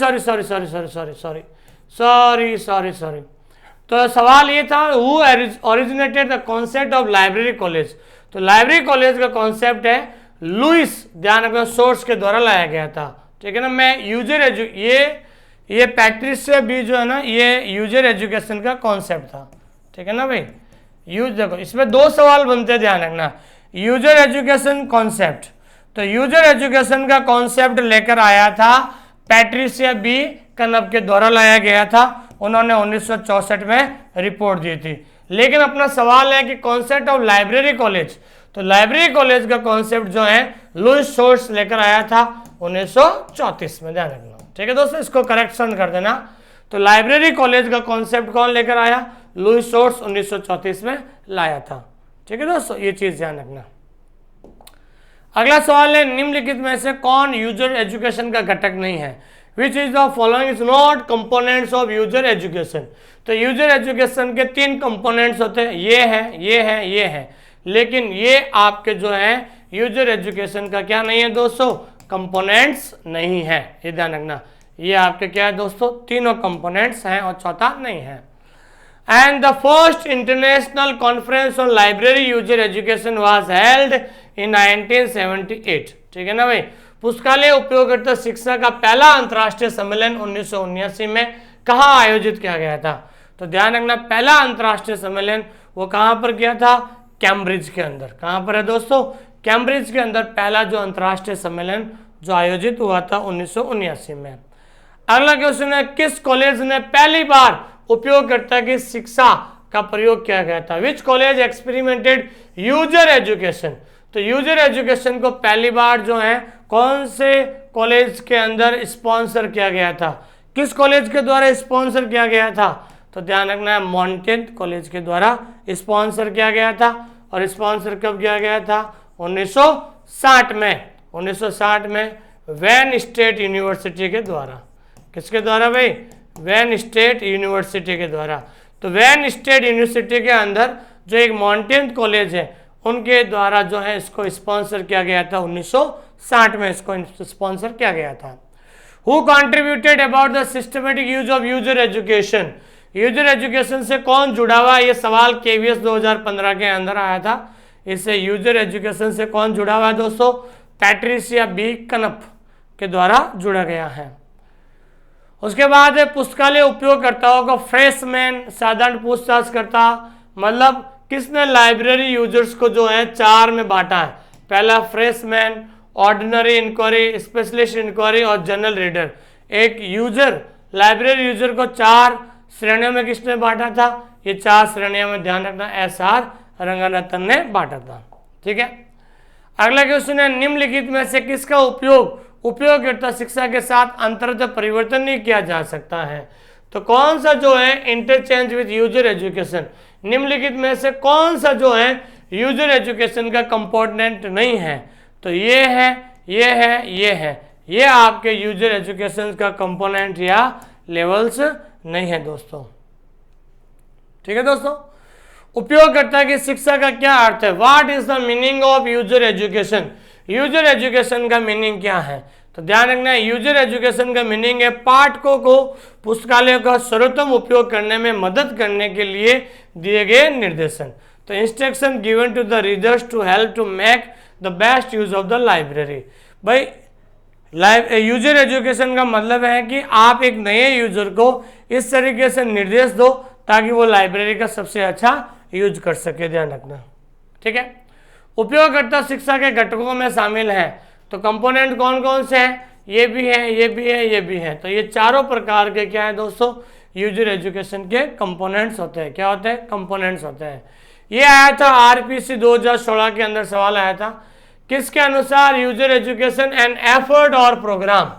A: तो सवाल ये था who originated the concept of library college. तो लाइब्रेरी कॉलेज का कॉन्सेप्ट है लुइस, ध्यान रखना, सोर्स के द्वारा लाया गया था, ठीक है ना। मैं ये पैट्रिशिया बी जो है ना, ये यूजर एजुकेशन का कॉन्सेप्ट था, ठीक है ना भाई। देखो इसमें दो सवाल बनते हैं, ध्यान रखना। यूजर एजुकेशन कॉन्सेप्ट, तो यूजर एजुकेशन का कॉन्सेप्ट लेकर आया था पैट्रिशिया बी कनब के द्वारा लाया गया था। उन्होंने 1964 में रिपोर्ट दी थी। लेकिन अपना सवाल है कि कॉन्सेप्ट ऑफ लाइब्रेरी कॉलेज, तो लाइब्रेरी कॉलेज का कॉन्सेप्ट जो है लुइस सोर्स लेकर आया था 1934 में, ध्यान रखना, ठीक है दोस्तों। इसको करेक्शन कर देना। तो लाइब्रेरी कॉलेज का कॉन्सेप्ट कौन लेकर आया? लुइस सोर्स 1934 में लाया था, ठीक है दोस्तों, ये चीज ध्यान रखना। अगला सवाल है निम्नलिखित में से कौन यूजर एजुकेशन का घटक नहीं है? Which is the following is not components of user education. तो यूजर एजुकेशन के 3 कंपोनेंट्स होते हैं, ये है, लेकिन ये आपके जो है यूजर एजुकेशन का क्या नहीं है दोस्तों? कंपोनेंट्स नहीं है, ये ध्यान रखना। ये आपके क्या है दोस्तों? तीनों कंपोनेंट्स हैं और चौथा नहीं है। And the first international conference on library user education was held in 1978, ठीक है ना भाई। पुस्तकालय उपयोगकर्ता शिक्षा का पहला अंतर्राष्ट्रीय सम्मेलन 1979 में कहाँ आयोजित किया गया था? तो ध्यान रखना, पहला अंतर्राष्ट्रीय सम्मेलन वो कहाँ पर किया था? कैम्ब्रिज के अंदर। कहाँ पर है दोस्तों? कैम्ब्रिज के अंदर पहला जो अंतर्राष्ट्रीय सम्मेलन जो आयोजित हुआ था 1979 में। अगला क्वेश्चन है किस कॉलेज ने पहली बार उपयोगकर्ता की शिक्षा का प्रयोग किया गया था? Which college experimented user education. तो यूजर एजुकेशन को पहली बार जो है कौन से कॉलेज के अंदर स्पॉन्सर किया गया था? किस कॉलेज के द्वारा स्पॉन्सर किया गया था? तो ध्यान रखना है मॉन्टेन कॉलेज के द्वारा स्पॉन्सर किया गया था। और स्पॉन्सर कब किया गया था? 1960 में। 1960 में वैन स्टेट यूनिवर्सिटी के द्वारा। किसके द्वारा भाई? वैन स्टेट यूनिवर्सिटी के द्वारा। तो वैन स्टेट यूनिवर्सिटी के अंदर जो एक माउंटेन कॉलेज है उनके द्वारा जो है इसको स्पॉन्सर किया गया था। 1960 में इसको स्पॉन्सर किया गया था। Who contributed about the systematic use of user education. User education से कौन जुड़ा हुआ? ये सवाल KVS 2015 के अंदर आया था। इससे यूजर एजुकेशन से कौन जुड़ा हुआ है दोस्तों? पैट्रिशिया बी कनप के द्वारा जुड़ा गया है। उसके बाद पुस्तकालय उपयोगकर्ताओं को फ्रेशमैन, साधारण पूछताछकर्ता, मतलब किसने लाइब्रेरी यूजर्स को जो है 4 में बांटा है? पहला freshman, ordinary inquiry, specialist inquiry और जनरल रीडर। एक यूजर, लाइब्रेरी यूजर को 4 श्रेणियों में किसने बांटा था? ये 4 श्रेणियों में ध्यान रखना SR रंगनाथन ने बांटा था, ठीक है। अगला क्वेश्चन है निम्नलिखित में से किसका उपयोग उपयोगकर्ता शिक्षा के साथ अंतर्गत परिवर्तन नहीं किया जा सकता है? तो कौन सा जो है इंटरचेंज विद यूजर एजुकेशन, निम्नलिखित में से कौन सा जो है यूजर एजुकेशन का कंपोनेंट नहीं है? तो ये आपके यूजर एजुकेशन का कंपोनेंट या लेवल्स नहीं है दोस्तों, ठीक है दोस्तों। उपयोगकर्ता की शिक्षा का क्या अर्थ है? What is the meaning of user education. User education का मीनिंग क्या है? तो ध्यान रखना है यूजर एजुकेशन का मीनिंग है पाठकों को पुस्तकालयों का सर्वोत्तम उपयोग करने में मदद करने के लिए दिए गए निर्देशन। तो instruction given to the readers to help to make the best use of the library. भाई यूजर एजुकेशन का मतलब है कि आप एक नए यूजर को इस तरीके से निर्देश दो ताकि वो लाइब्रेरी का सबसे अच्छा यूज कर सके, ध्यान रखना, ठीक है। उपयोगकर्ता शिक्षा के घटकों में शामिल हैं, तो कंपोनेंट कौन कौन से हैं? ये भी है, ये भी है, ये भी है। तो ये चारों प्रकार के क्या है दोस्तों? यूजर एजुकेशन के कंपोनेंट्स होते हैं। क्या होते हैं? कंपोनेंट्स होते हैं। ये आया था RPC 2016 के अंदर सवाल आया था, किसके अनुसार यूजर एजुकेशन एन एफर्ट और programme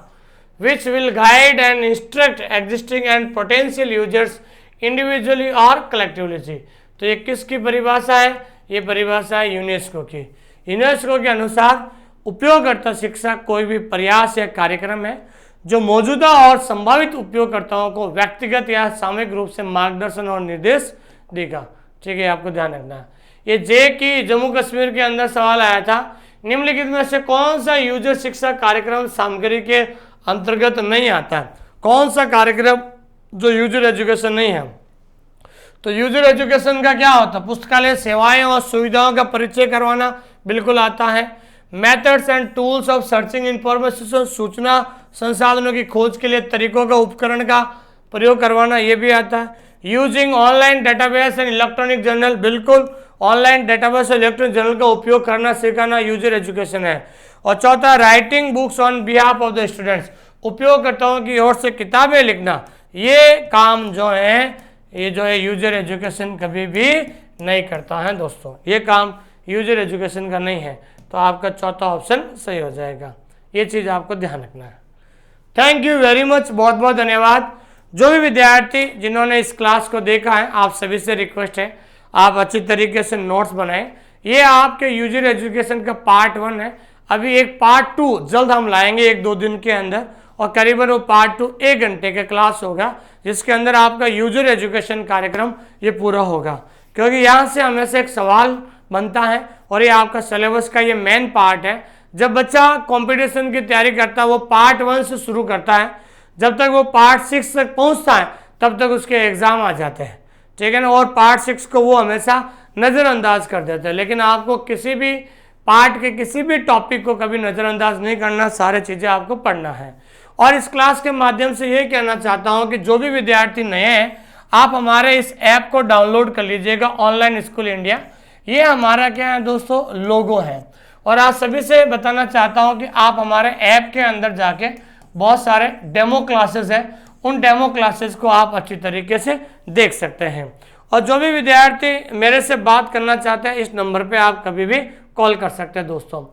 A: which will guide and instruct existing and potential users individually और कलेक्टिवली। तो ये किसकी परिभाषा है? ये परिभाषा है यूनेस्को की। यूनेस्को के अनुसार उपयोगकर्ता शिक्षा कोई भी प्रयास या कार्यक्रम है जो मौजूदा और संभावित उपयोगकर्ताओं को व्यक्तिगत या सामूहिक रूप से मार्गदर्शन और निर्देश देगा। ठीक है, आपको ध्यान रखना है। ये जे की जम्मू कश्मीर के अंदर सवाल आया था, निम्नलिखित में से कौन सा यूजर शिक्षा कार्यक्रम सामग्री के अंतर्गत नहीं आता है? कौन सा कार्यक्रम जो यूजर एजुकेशन नहीं है? तो यूजर एजुकेशन का क्या होता है? पुस्तकालय सेवाएं और सुविधाओं का परिचय करवाना बिल्कुल आता है। Methods and tools of searching information, सूचना संसाधनों की खोज के लिए तरीकों का उपकरण का प्रयोग करवाना, ये भी आता है। Using online database and electronic journal, बिल्कुल ऑनलाइन डेटाबेस और इलेक्ट्रॉनिक जर्नल का उपयोग करना सिखाना यूजर एजुकेशन है। और चौथा, writing books on behalf of the students, उपयोगकर्ताओं की ओर से किताबें लिखना, ये काम जो है ये जो है यूजर एजुकेशन कभी भी नहीं करता है दोस्तों, ये काम यूजर एजुकेशन का नहीं है। तो आपका चौथा ऑप्शन सही हो जाएगा, ये चीज़ आपको ध्यान रखना है। थैंक यू वेरी मच, बहुत बहुत धन्यवाद। जो भी विद्यार्थी जिन्होंने इस क्लास को देखा है, आप सभी से रिक्वेस्ट है आप अच्छी तरीके से नोट्स बनाएं। ये आपके यूजर एजुकेशन का पार्ट 1 है। अभी एक पार्ट 2 जल्द हम लाएंगे 1-2 दिन के अंदर, और करीबन वो पार्ट 2 1 घंटे का क्लास होगा, जिसके अंदर आपका यूजर एजुकेशन कार्यक्रम ये पूरा होगा। क्योंकि यहाँ से हमें से एक सवाल बनता है और ये आपका सिलेबस का ये मेन पार्ट है। जब बच्चा कंपटीशन की तैयारी करता है वो पार्ट 1 से शुरू करता है, जब तक वो पार्ट 6 तक पहुँचता है तब तक उसके एग्ज़ाम आ जाते हैं, ठीक है ना। और पार्ट 6 को वो हमेशा नज़रअंदाज कर देते हैं, लेकिन आपको किसी भी पार्ट के किसी भी टॉपिक को कभी नज़रअंदाज नहीं करना, सारे चीज़ें आपको पढ़ना है। और इस क्लास के माध्यम से ये कहना चाहता हूँ कि जो भी विद्यार्थी नए हैं, आप हमारे इस ऐप को डाउनलोड कर लीजिएगा, ऑनलाइन स्कूल इंडिया। ये हमारा क्या है दोस्तों, लोगो है। और आप सभी से बताना चाहता हूँ कि आप हमारे ऐप के अंदर जाके बहुत सारे डेमो क्लासेस हैं, उन डेमो क्लासेस को आप अच्छी तरीके से देख सकते हैं। और जो भी विद्यार्थी मेरे से बात करना चाहते हैं, इस नंबर पे आप कभी भी कॉल कर सकते हैं दोस्तों।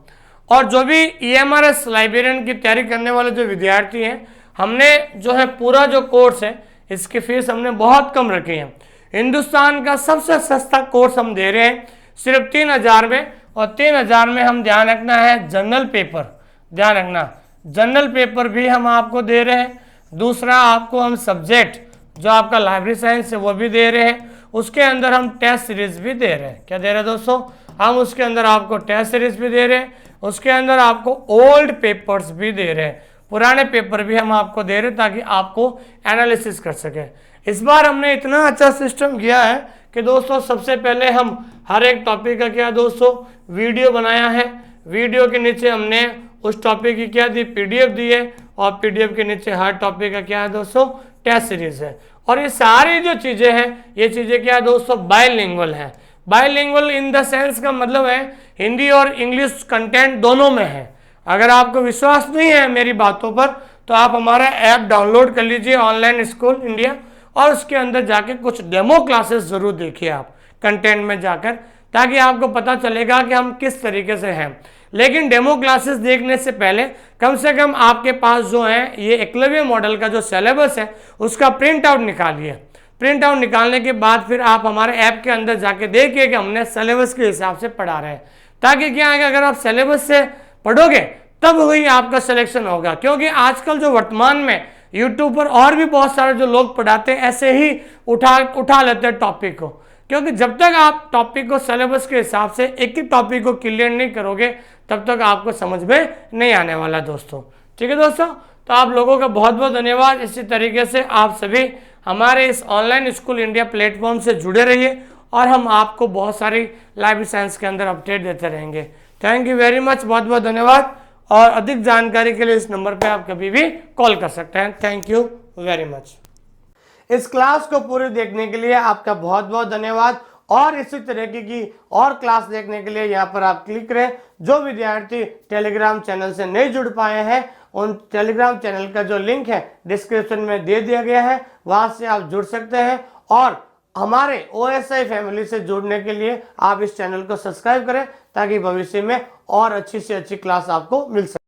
A: और जो भी EMRS लाइब्रेरियन की तैयारी करने वाले जो विद्यार्थी हैं, हमने जो है पूरा जो कोर्स है इसकी फीस हमने बहुत कम रखी है। हिंदुस्तान का सबसे सस्ता कोर्स हम दे रहे हैं सिर्फ 3000 में। और 3000 में हम ध्यान रखना है जनरल पेपर, ध्यान रखना जनरल पेपर भी हम आपको दे रहे हैं। दूसरा, आपको हम सब्जेक्ट जो आपका लाइब्रेरी साइंस है वो भी दे रहे हैं। उसके अंदर हम टेस्ट सीरीज भी दे रहे हैं। क्या दे रहे हैं दोस्तों? हम उसके अंदर आपको टेस्ट सीरीज भी दे रहे हैं, उसके अंदर आपको ओल्ड पेपर्स भी दे रहे हैं, पुराने पेपर भी हम आपको दे रहे हैं ताकि आपको एनालिसिस कर सके। इस बार हमने इतना अच्छा सिस्टम किया है कि दोस्तों सबसे पहले हम हर एक टॉपिक का क्या दोस्तों वीडियो बनाया है। वीडियो के नीचे हमने उस टॉपिक की क्या दी, PDF दी है। और PDF के नीचे हर टॉपिक का क्या है दोस्तों, टेस्ट सीरीज है। और ये सारी जो चीज़ें हैं, ये चीज़ें क्या है दोस्तों, बायलिंगुअल है। बायलिंगुअल इन द सेंस का मतलब है हिंदी और इंग्लिश कंटेंट दोनों में है। अगर आपको विश्वास नहीं है मेरी बातों पर, तो आप हमारा ऐप डाउनलोड कर लीजिए, ऑनलाइन स्कूल इंडिया, और उसके अंदर जाके कुछ डेमो क्लासेस ज़रूर देखिए आप कंटेंट में जाकर, ताकि आपको पता चलेगा कि हम किस तरीके से हैं। लेकिन डेमो क्लासेस देखने से पहले कम से कम आपके पास जो है ये एकलव्य मॉडल का जो सिलेबस है उसका प्रिंट आउट निकालिए। प्रिंट आउट निकालने के बाद फिर आप हमारे ऐप के अंदर जाके देखिए कि हमने सिलेबस के हिसाब से पढ़ा रहे हैं, ताकि क्या है कि अगर आप सिलेबस से पढ़ोगे तब वही आपका सिलेक्शन होगा। क्योंकि आजकल जो वर्तमान में यूट्यूब पर और भी बहुत सारे जो लोग पढ़ाते हैं ऐसे ही उठा लेते हैं टॉपिक को, क्योंकि जब तक आप टॉपिक को सिलेबस के हिसाब से एक ही टॉपिक को क्लियर नहीं करोगे तब तक आपको समझ में नहीं आने वाला दोस्तों। ठीक है दोस्तों, तो आप लोगों का बहुत बहुत धन्यवाद। इसी तरीके से आप सभी हमारे इस ऑनलाइन स्कूल इंडिया प्लेटफॉर्म से जुड़े रहिए और हम आपको बहुत सारी लाइब्रेरी साइंस के अंदर अपडेट देते रहेंगे। थैंक यू वेरी मच, बहुत बहुत धन्यवाद। और अधिक जानकारी के लिए इस नंबर पे आप कभी भी कॉल कर सकते हैं। Thank you very much. इस क्लास को पूरी देखने के लिए आपका बहुत बहुत धन्यवाद। और इसी तरीके की और क्लास देखने के लिए यहाँ पर आप क्लिक करें। जो विद्यार्थी टेलीग्राम चैनल से नहीं जुड़ पाए हैं, उन टेलीग्राम चैनल का जो लिंक है डिस्क्रिप्शन में दे दिया गया है, वहां से आप जुड़ सकते हैं। और हमारे OSI फैमिली से जुड़ने के लिए आप इस चैनल को सब्सक्राइब करें, ताकि भविष्य में और अच्छी से अच्छी क्लास आपको मिल सके।